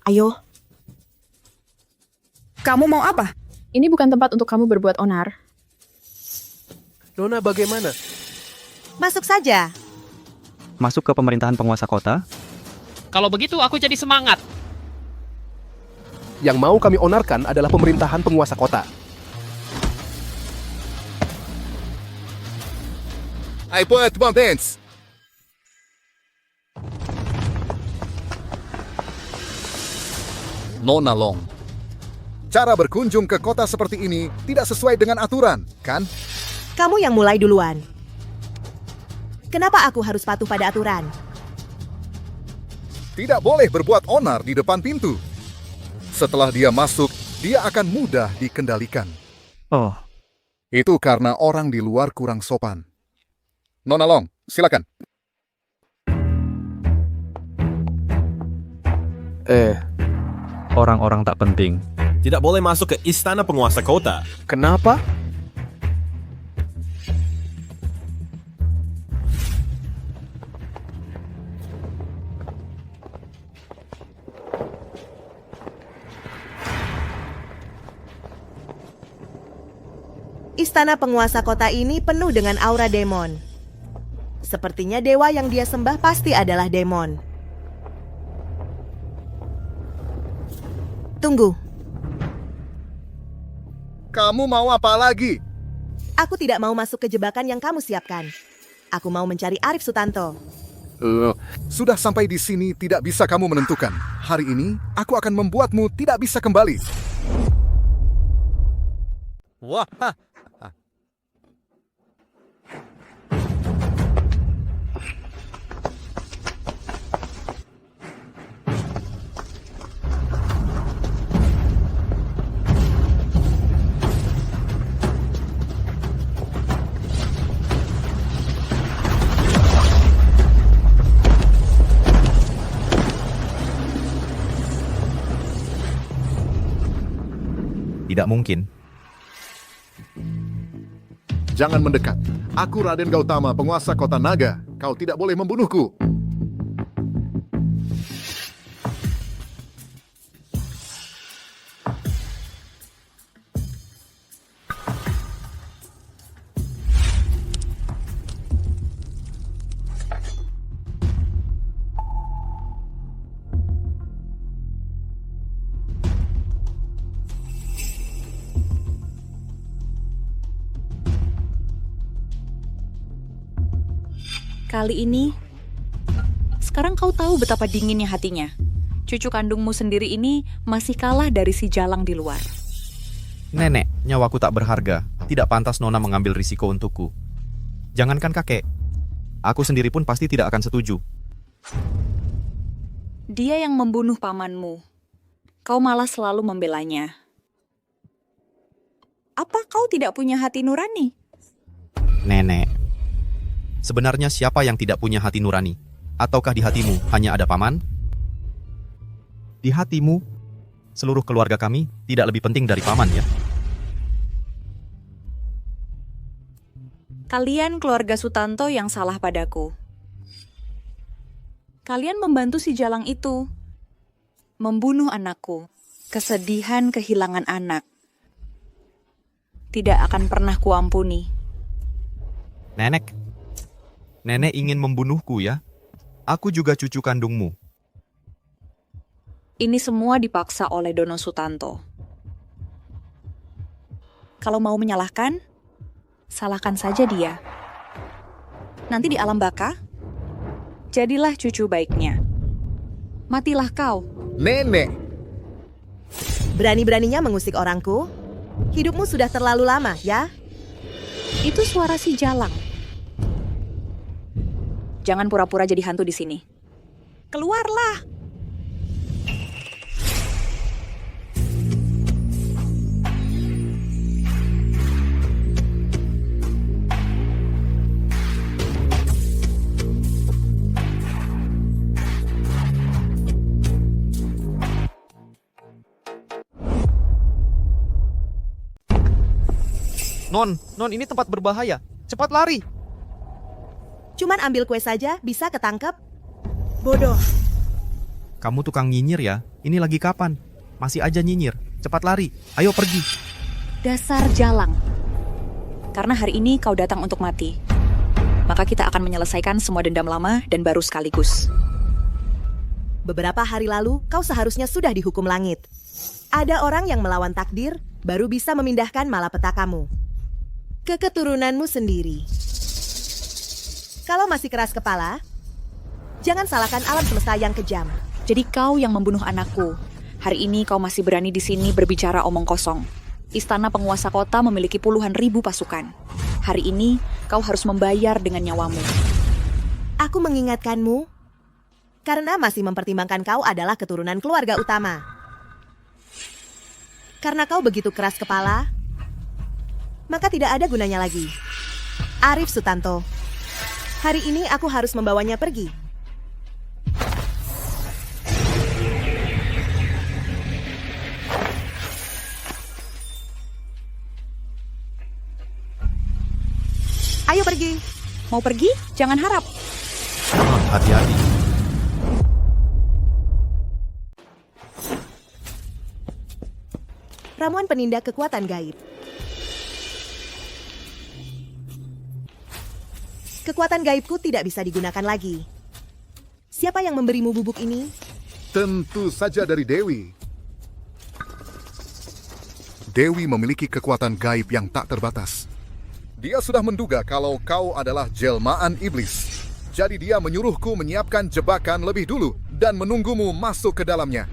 Ayo. Kamu mau apa? Ini bukan tempat untuk kamu berbuat onar. Nona, bagaimana? Masuk saja. Masuk ke pemerintahan penguasa kota? Kalau begitu aku jadi semangat. Yang mau kami onarkan adalah pemerintahan penguasa kota. I put mountains. Nona Long. Cara berkunjung ke kota seperti ini tidak sesuai dengan aturan, kan? Kamu yang mulai duluan. Kenapa aku harus patuh pada aturan? Tidak boleh berbuat onar di depan pintu. Setelah dia masuk, dia akan mudah dikendalikan. Oh. Itu karena orang di luar kurang sopan. Nona Long, silakan. Orang-orang tak penting. Tidak boleh masuk ke istana penguasa kota. Kenapa? Istana penguasa kota ini penuh dengan aura demon. Sepertinya dewa yang dia sembah pasti adalah demon. Tunggu, Kamu mau apa lagi? aku tidak mau masuk ke jebakan yang kamu siapkan. Aku mau mencari Arif Sutanto. Sudah sampai di sini tidak bisa kamu menentukan. Hari ini, aku akan membuatmu tidak bisa kembali. Wah, Tidak mungkin. Jangan mendekat. Aku Raden Gautama, penguasa kota naga. Kau tidak boleh membunuhku. Kali ini, sekarang kau tahu betapa dinginnya hatinya. Cucu kandungmu sendiri ini masih kalah dari si Jalang di luar. Nenek, nyawaku tak berharga. Tidak pantas Nona mengambil risiko untukku. Jangankan kakek, aku sendiri pun pasti tidak akan setuju. Dia yang membunuh pamanmu. Kau malah selalu membelanya. Apa kau tidak punya hati nurani? Nenek, sebenarnya siapa yang tidak punya hati nurani? Ataukah di hatimu hanya ada paman? Di hatimu, seluruh keluarga kami tidak lebih penting dari paman ya? Kalian keluarga Sutanto yang salah padaku. Kalian membantu si Jalang itu. Membunuh anakku. Kesedihan kehilangan anak. Tidak akan pernah kuampuni. Nenek ingin membunuhku ya? Aku juga cucu kandungmu. Ini semua dipaksa oleh Dono Sutanto. Kalau mau menyalahkan, salahkan saja dia. Nanti di alam baka, jadilah cucu baiknya. Matilah kau. Nenek! Berani-beraninya mengusik orangku? Hidupmu sudah terlalu lama, ya? Itu suara si Jalang. Jangan pura-pura jadi hantu di sini. Keluarlah! Non, ini tempat berbahaya. Cepat lari! Cuman ambil kue saja, bisa ketangkep? Bodoh. Kamu tukang nyinyir ya? Ini lagi kapan? Masih aja nyinyir. Cepat lari. Ayo pergi. Dasar Jalang. Karena hari ini kau datang untuk mati. Maka kita akan menyelesaikan semua dendam lama dan baru sekaligus. Beberapa hari lalu, kau seharusnya sudah dihukum langit. Ada orang yang melawan takdir, baru bisa memindahkan malapetakamu ke keturunanmu sendiri. Kalau masih keras kepala, jangan salahkan alam semesta yang kejam. Jadi kau yang membunuh anakku. Hari ini kau masih berani di sini berbicara omong kosong. Istana penguasa kota memiliki puluhan ribu pasukan. Hari ini kau harus membayar dengan nyawamu. Aku mengingatkanmu karena masih mempertimbangkan kau adalah keturunan keluarga utama. Karena kau begitu keras kepala, maka tidak ada gunanya lagi. Arif Sutanto, hari ini aku harus membawanya pergi. Ayo pergi. Mau pergi? Jangan harap. Hati-hati. Ramuan penindak kekuatan gaib. Kekuatan gaibku tidak bisa digunakan lagi. Siapa yang memberimu bubuk ini? Tentu saja dari Dewi. Dewi memiliki kekuatan gaib yang tak terbatas. Dia sudah menduga kalau kau adalah jelmaan iblis. Jadi dia menyuruhku menyiapkan jebakan lebih dulu dan menunggumu masuk ke dalamnya.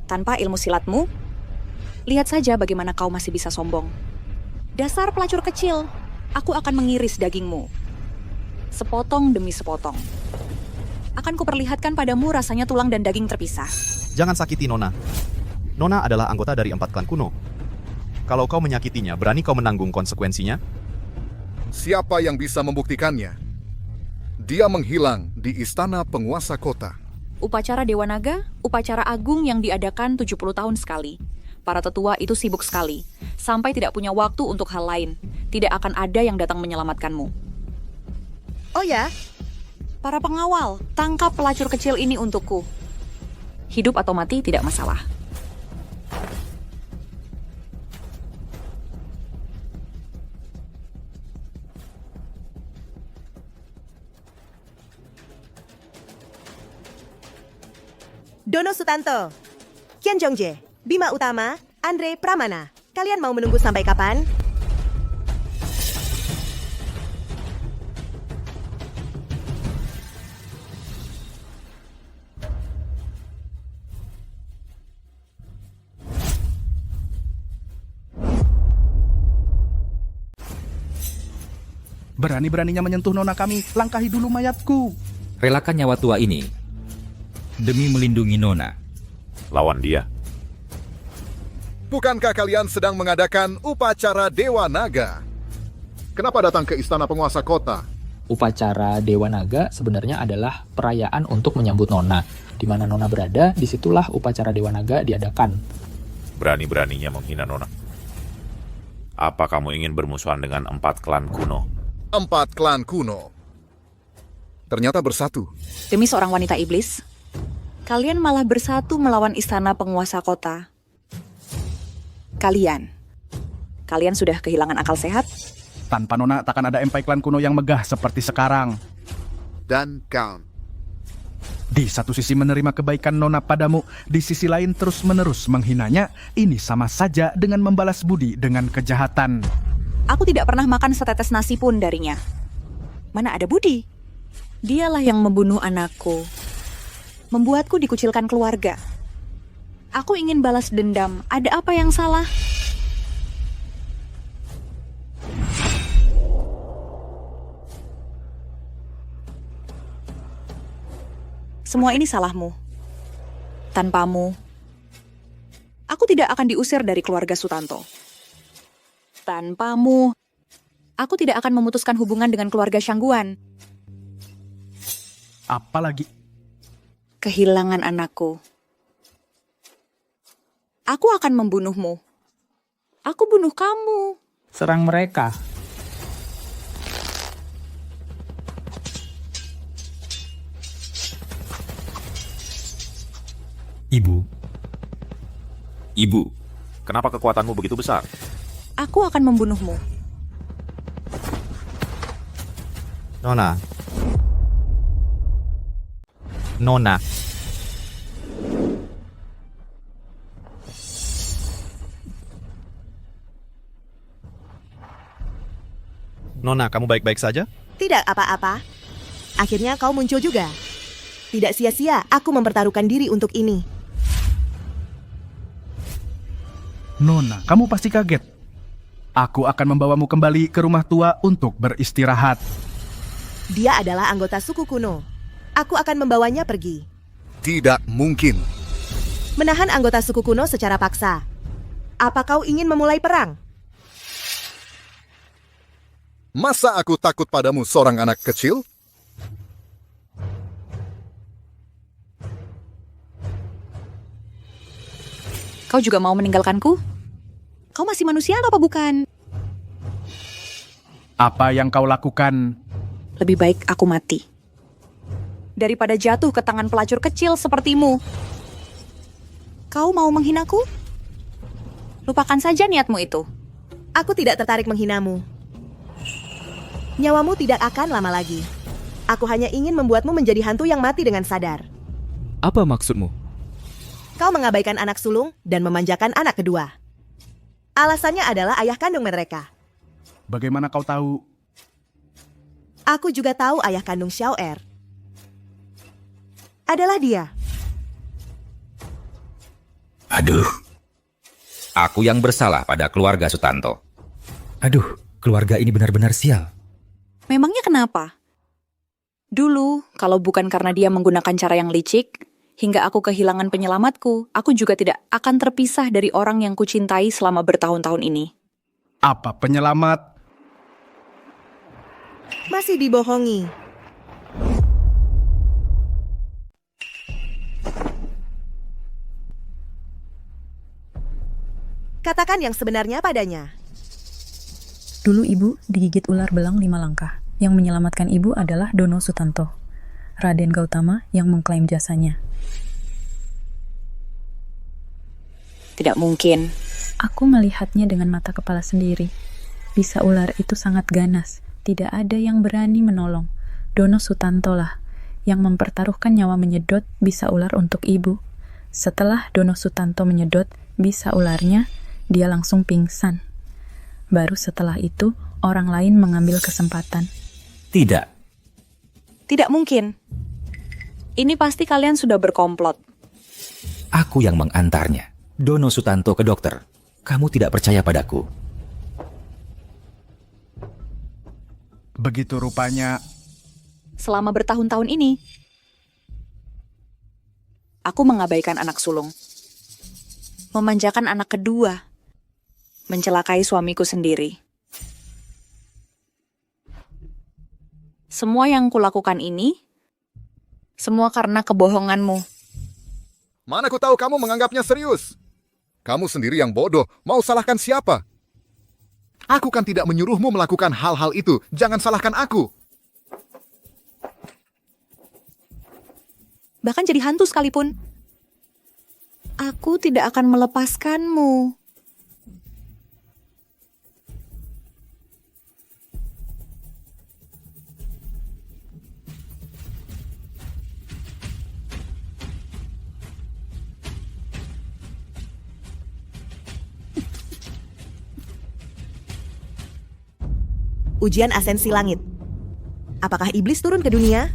Tanpa ilmu silatmu, lihat saja bagaimana kau masih bisa sombong. Dasar pelacur kecil, aku akan mengiris dagingmu. Sepotong demi sepotong. Akan kuperlihatkan padamu rasanya tulang dan daging terpisah. Jangan sakiti Nona. Nona adalah anggota dari 4 klan kuno. Kalau kau menyakitinya, berani kau menanggung konsekuensinya? Siapa yang bisa membuktikannya? Dia menghilang di istana penguasa kota. Upacara Dewa Naga, upacara agung yang diadakan 70 tahun sekali. Para tetua itu sibuk sekali, sampai tidak punya waktu untuk hal lain. Tidak akan ada yang datang menyelamatkanmu. Oh ya? Para pengawal, tangkap pelacur kecil ini untukku. Hidup atau mati tidak masalah. Dono Sutanto, Kian Jongjae, Bima Utama, Andre Pramana. Kalian mau menunggu sampai kapan? Berani-beraninya menyentuh nona kami, langkahi dulu mayatku. Relakan nyawa tua ini demi melindungi Nona. Lawan dia. Bukankah kalian sedang mengadakan upacara Dewa Naga? Kenapa datang ke istana penguasa kota? Upacara Dewa Naga sebenarnya adalah perayaan untuk menyambut Nona. Di mana Nona berada, disitulah upacara Dewa Naga diadakan. Berani-beraninya menghina Nona. Apa kamu ingin bermusuhan dengan 4 klan kuno? 4 klan kuno ternyata bersatu. Demi seorang wanita iblis, kalian malah bersatu melawan istana penguasa kota. Kalian sudah kehilangan akal sehat? Tanpa Nona takkan ada empai klan kuno yang megah seperti sekarang. Dan Count. Di satu sisi menerima kebaikan Nona padamu, di sisi lain terus-menerus menghinanya. Ini sama saja dengan membalas budi dengan kejahatan. Aku tidak pernah makan setetes nasi pun darinya. Mana ada budi? Dialah yang membunuh anakku. Membuatku dikucilkan keluarga. Aku ingin balas dendam. Ada apa yang salah? Semua ini salahmu. Tanpamu, aku tidak akan diusir dari keluarga Sutanto. Tanpamu, aku tidak akan memutuskan hubungan dengan keluarga Shangguan. Apalagi kehilangan anakku. Aku akan membunuhmu. Aku bunuh kamu. Serang mereka. Ibu, kenapa kekuatanmu begitu besar? Aku akan membunuhmu. Nona. Nona. Nona, kamu baik-baik saja? Tidak apa-apa. Akhirnya kau muncul juga. Tidak sia-sia aku mempertaruhkan diri untuk ini. Nona, kamu pasti kaget. Aku akan membawamu kembali ke rumah tua untuk beristirahat. Dia adalah anggota suku kuno. Aku akan membawanya pergi. Tidak mungkin. Menahan anggota suku kuno secara paksa. Apa kau ingin memulai perang? Masa aku takut padamu, seorang anak kecil? Kau juga mau meninggalkanku? Kau masih manusia apa bukan? Apa yang kau lakukan? Lebih baik aku mati daripada jatuh ke tangan pelacur kecil sepertimu. Kau mau menghinaku? Lupakan saja niatmu itu. Aku tidak tertarik menghinamu. Nyawamu tidak akan lama lagi. Aku hanya ingin membuatmu menjadi hantu yang mati dengan sadar. Apa maksudmu? Kau mengabaikan anak sulung dan memanjakan anak kedua. Alasannya adalah ayah kandung mereka. Bagaimana kau tahu? Aku juga tahu ayah kandung Xiao Er. Adalah dia. Aduh. Aku yang bersalah pada keluarga Sutanto. Aduh, keluarga ini benar-benar sial. Memangnya kenapa? Dulu, kalau bukan karena dia menggunakan cara yang licik, hingga aku kehilangan penyelamatku, aku juga tidak akan terpisah dari orang yang kucintai selama bertahun-tahun ini. Apa penyelamat? Masih dibohongi. Katakan yang sebenarnya padanya. Dulu ibu digigit ular belang 5 langkah. Yang menyelamatkan ibu adalah Dono Sutanto, Raden Gautama yang mengklaim jasanya. Tidak mungkin. Aku melihatnya dengan mata kepala sendiri. Bisa ular itu sangat ganas. Tidak ada yang berani menolong. Dono Sutanto lah yang mempertaruhkan nyawa menyedot bisa ular untuk ibu. Setelah Dono Sutanto menyedot bisa ularnya, dia langsung pingsan. Baru setelah itu, orang lain mengambil kesempatan. Tidak. Tidak mungkin. Ini pasti kalian sudah berkomplot. Aku yang mengantarnya. Dono Sutanto ke dokter. Kamu tidak percaya padaku. Begitu rupanya. Selama bertahun-tahun ini, aku mengabaikan anak sulung. Memanjakan anak kedua. Mencelakai suamiku sendiri. Semua yang kulakukan ini, semua karena kebohonganmu. Mana ku tahu kamu menganggapnya serius? Kamu sendiri yang bodoh, mau salahkan siapa? Aku kan tidak menyuruhmu melakukan hal-hal itu, jangan salahkan aku. Bahkan jadi hantu sekalipun. Aku tidak akan melepaskanmu. Ujian asensi langit. Apakah iblis turun ke dunia?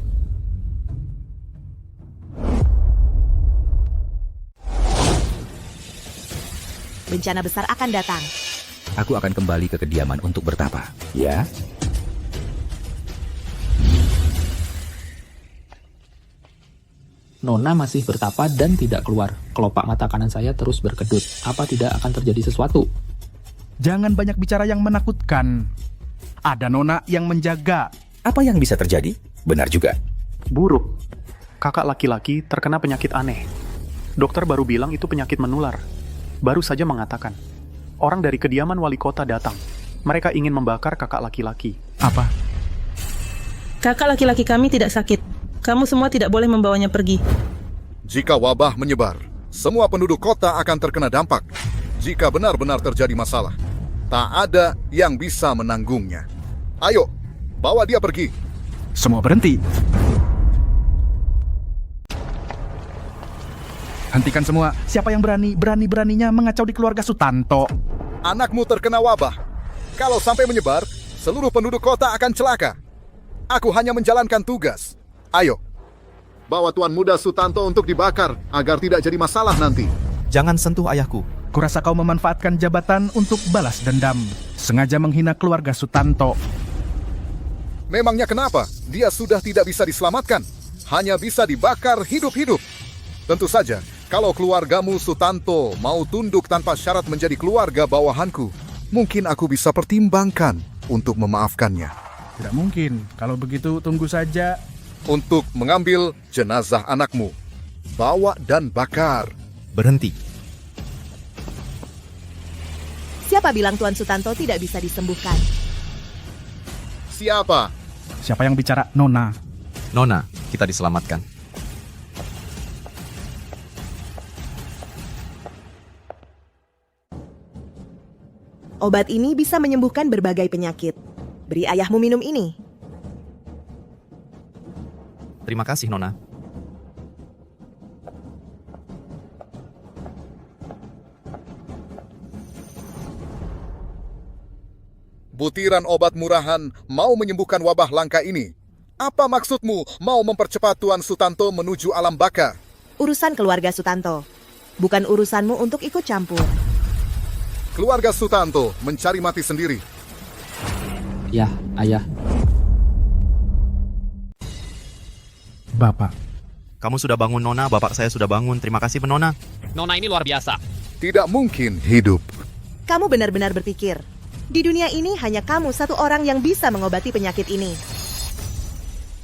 Bencana besar akan datang. Aku akan kembali ke kediaman untuk bertapa. Ya? Nona masih bertapa dan tidak keluar. Kelopak mata kanan saya terus berkedut. Apa tidak akan terjadi sesuatu? Jangan banyak bicara yang menakutkan. Ada Nona yang menjaga. Apa yang bisa terjadi? Benar juga. Buruk. Kakak laki-laki terkena penyakit aneh. Dokter baru bilang itu penyakit menular. Baru saja mengatakan, orang dari kediaman wali kota datang. Mereka ingin membakar kakak laki-laki. Apa? Kakak laki-laki kami tidak sakit. Kamu semua tidak boleh membawanya pergi. Jika wabah menyebar, semua penduduk kota akan terkena dampak. Jika benar-benar terjadi masalah, tak ada yang bisa menanggungnya. Ayo, bawa dia pergi. Semua berhenti. Hentikan semua. Siapa yang berani-beraninya mengacau di keluarga Sutanto? Anakmu terkena wabah. Kalau sampai menyebar, seluruh penduduk kota akan celaka. Aku hanya menjalankan tugas. Ayo, bawa Tuan Muda Sutanto untuk dibakar agar tidak jadi masalah nanti. Jangan sentuh ayahku. Kurasa kau memanfaatkan jabatan untuk balas dendam. Sengaja menghina keluarga Sutanto. Memangnya kenapa? Dia sudah tidak bisa diselamatkan. Hanya bisa dibakar hidup-hidup. Tentu saja, kalau keluargamu Sutanto mau tunduk tanpa syarat menjadi keluarga bawahanku, mungkin aku bisa pertimbangkan untuk memaafkannya. Tidak mungkin. Kalau begitu tunggu saja. Untuk mengambil jenazah anakmu. Bawa dan bakar. Berhenti. Siapa bilang Tuan Sutanto tidak bisa disembuhkan? Siapa? Siapa yang bicara? Nona. Nona, kita diselamatkan. Obat ini bisa menyembuhkan berbagai penyakit. Beri ayahmu minum ini. Terima kasih, Nona. Butiran obat murahan mau menyembuhkan wabah langka ini. Apa maksudmu mau mempercepat Tuan Sutanto menuju alam baka? Urusan keluarga Sutanto. Bukan urusanmu untuk ikut campur. Keluarga Sutanto mencari mati sendiri. Ya, Ayah. Bapak. Kamu sudah bangun, Nona. Bapak saya sudah bangun. Terima kasih, Nona. Nona ini luar biasa. Tidak mungkin hidup. Kamu benar-benar berpikir, di dunia ini hanya kamu satu orang yang bisa mengobati penyakit ini.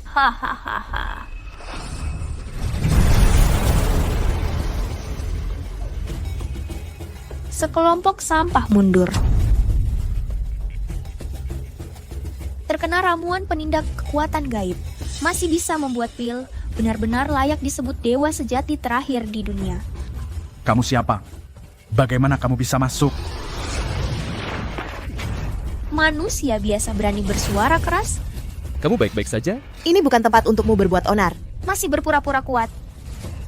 Hahaha. Sekelompok sampah mundur. Terkena ramuan penindak kekuatan gaib. Masih bisa membuat pil benar-benar layak disebut dewa sejati terakhir di dunia. Kamu siapa? Bagaimana kamu bisa masuk? Manusia biasa berani bersuara keras? Kamu baik-baik saja? Ini bukan tempat untukmu berbuat onar. Masih berpura-pura kuat.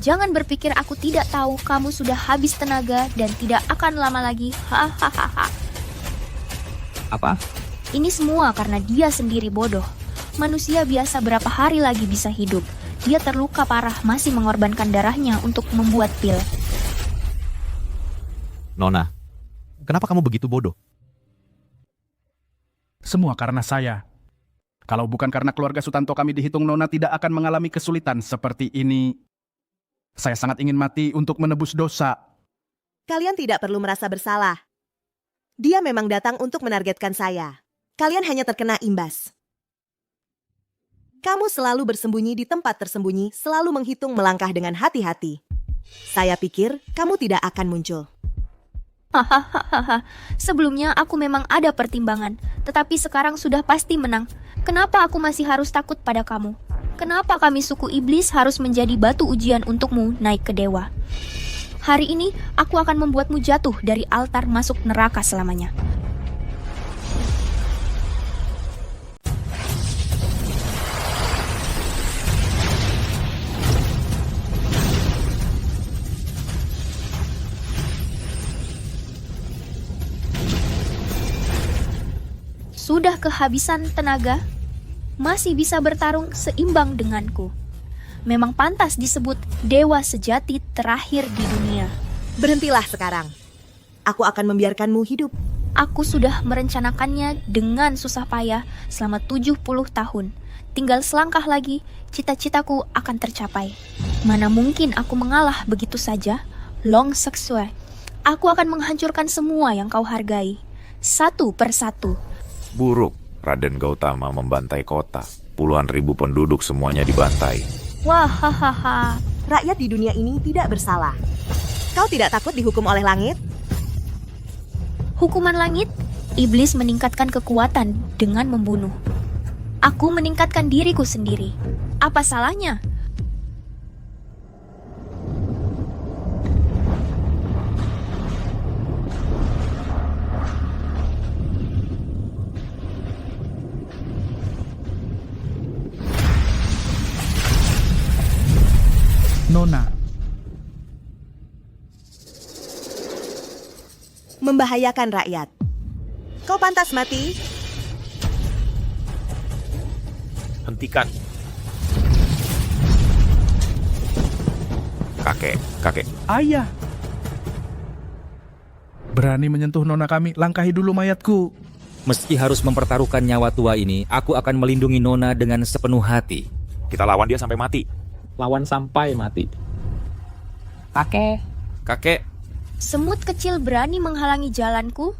Jangan berpikir aku tidak tahu kamu sudah habis tenaga dan tidak akan lama lagi. Hahaha. Apa? Ini semua karena dia sendiri bodoh. Manusia biasa berapa hari lagi bisa hidup. Dia terluka parah masih mengorbankan darahnya untuk membuat pil. Nona, kenapa kamu begitu bodoh? Semua karena saya. Kalau bukan karena keluarga Sutanto kami dihitung, Nona tidak akan mengalami kesulitan seperti ini. Saya sangat ingin mati untuk menebus dosa. Kalian tidak perlu merasa bersalah. Dia memang datang untuk menargetkan saya. Kalian hanya terkena imbas. Kamu selalu bersembunyi di tempat tersembunyi, selalu menghitung melangkah dengan hati-hati. Saya pikir kamu tidak akan muncul. Hahaha. Sebelumnya aku memang ada pertimbangan, tetapi sekarang sudah pasti menang. Kenapa aku masih harus takut pada kamu? Kenapa kami suku iblis harus menjadi batu ujian untukmu naik ke dewa? Hari ini aku akan membuatmu jatuh dari altar masuk neraka selamanya. Sudah kehabisan tenaga, masih bisa bertarung seimbang denganku. Memang pantas disebut dewa sejati terakhir di dunia. Berhentilah sekarang. Aku akan membiarkanmu hidup. Aku sudah merencanakannya dengan susah payah selama 70 tahun. Tinggal selangkah lagi, cita-citaku akan tercapai. Mana mungkin aku mengalah begitu saja? Long Seksue. Aku akan menghancurkan semua yang kau hargai. Satu persatu. Buruk, Raden Gautama membantai kota. Puluhan ribu penduduk semuanya dibantai. Wahahaha. Rakyat di dunia ini tidak bersalah. Kau tidak takut dihukum oleh langit? Hukuman langit? Iblis meningkatkan kekuatan dengan membunuh. Aku meningkatkan diriku sendiri. Apa salahnya? Nona. Membahayakan rakyat. Kau pantas mati. Hentikan. Kakek. Ayah. Berani menyentuh Nona kami, langkahi dulu mayatku. Meski harus mempertaruhkan nyawa tua ini, aku akan melindungi Nona dengan sepenuh hati. Kita lawan dia sampai mati. Lawan sampai mati. Kakek. Semut kecil berani menghalangi jalanku?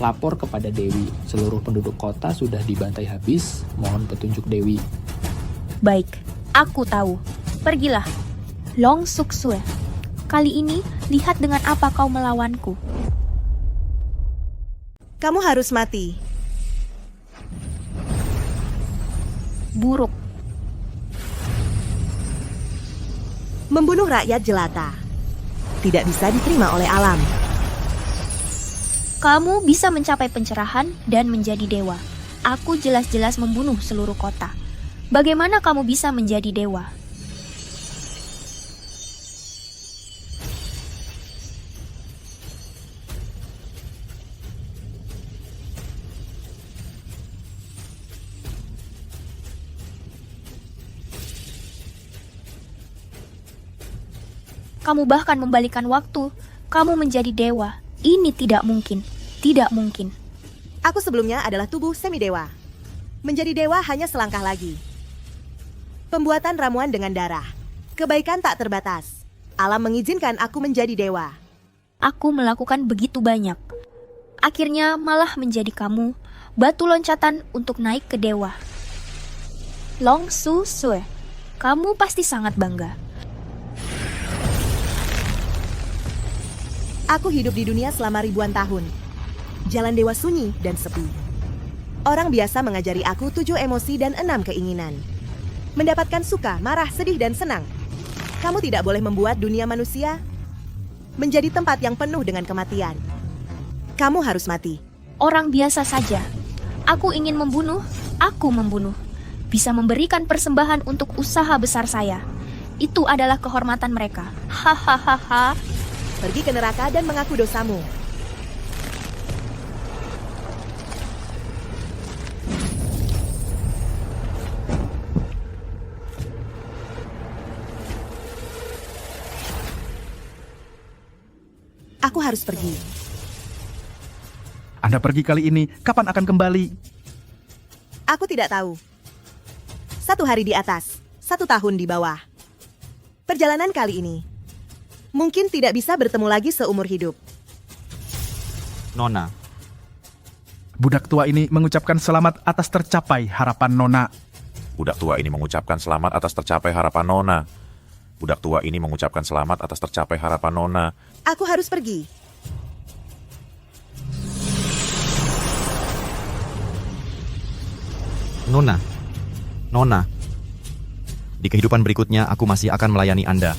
Lapor kepada Dewi. Seluruh penduduk kota sudah dibantai habis. Mohon petunjuk Dewi. Baik, aku tahu. Pergilah. Long Seksue. Kali ini, lihat dengan apa kau melawanku. Kamu harus mati. Buruk. Membunuh rakyat jelata. tidak bisa diterima oleh alam. Kamu bisa mencapai pencerahan dan menjadi dewa. Aku jelas-jelas membunuh seluruh kota. Bagaimana kamu bisa menjadi dewa? Kamu bahkan membalikan waktu. Kamu menjadi dewa. Ini tidak mungkin. Tidak mungkin. Aku sebelumnya adalah tubuh semidewa. Menjadi dewa hanya selangkah lagi. Pembuatan ramuan dengan darah. Kebaikan tak terbatas. Alam mengizinkan aku menjadi dewa. Aku melakukan begitu banyak. Akhirnya malah menjadi kamu, batu loncatan untuk naik ke dewa. Long Su Sue, kamu pasti sangat bangga. Aku hidup di dunia selama ribuan tahun. Jalan dewa sunyi dan sepi. Orang biasa mengajari aku 7 emosi dan 6 keinginan. Mendapatkan suka, marah, sedih, dan senang. Kamu tidak boleh membuat dunia manusia menjadi tempat yang penuh dengan kematian. Kamu harus mati. Orang biasa saja. Aku ingin membunuh, aku membunuh. Bisa memberikan persembahan untuk usaha besar saya. Itu adalah kehormatan mereka. Hahaha. Pergi ke neraka dan mengaku dosamu. Aku harus pergi. Anda pergi kali ini, kapan akan kembali? Aku tidak tahu. 1 hari di atas, 1 tahun di bawah. Perjalanan kali ini mungkin tidak bisa bertemu lagi seumur hidup. Nona. Budak tua ini mengucapkan selamat atas tercapai harapan Nona. Budak tua ini mengucapkan selamat atas tercapai harapan Nona. Budak tua ini mengucapkan selamat atas tercapai harapan Nona. Aku harus pergi. Nona. Nona. Di kehidupan berikutnya aku masih akan melayani Anda.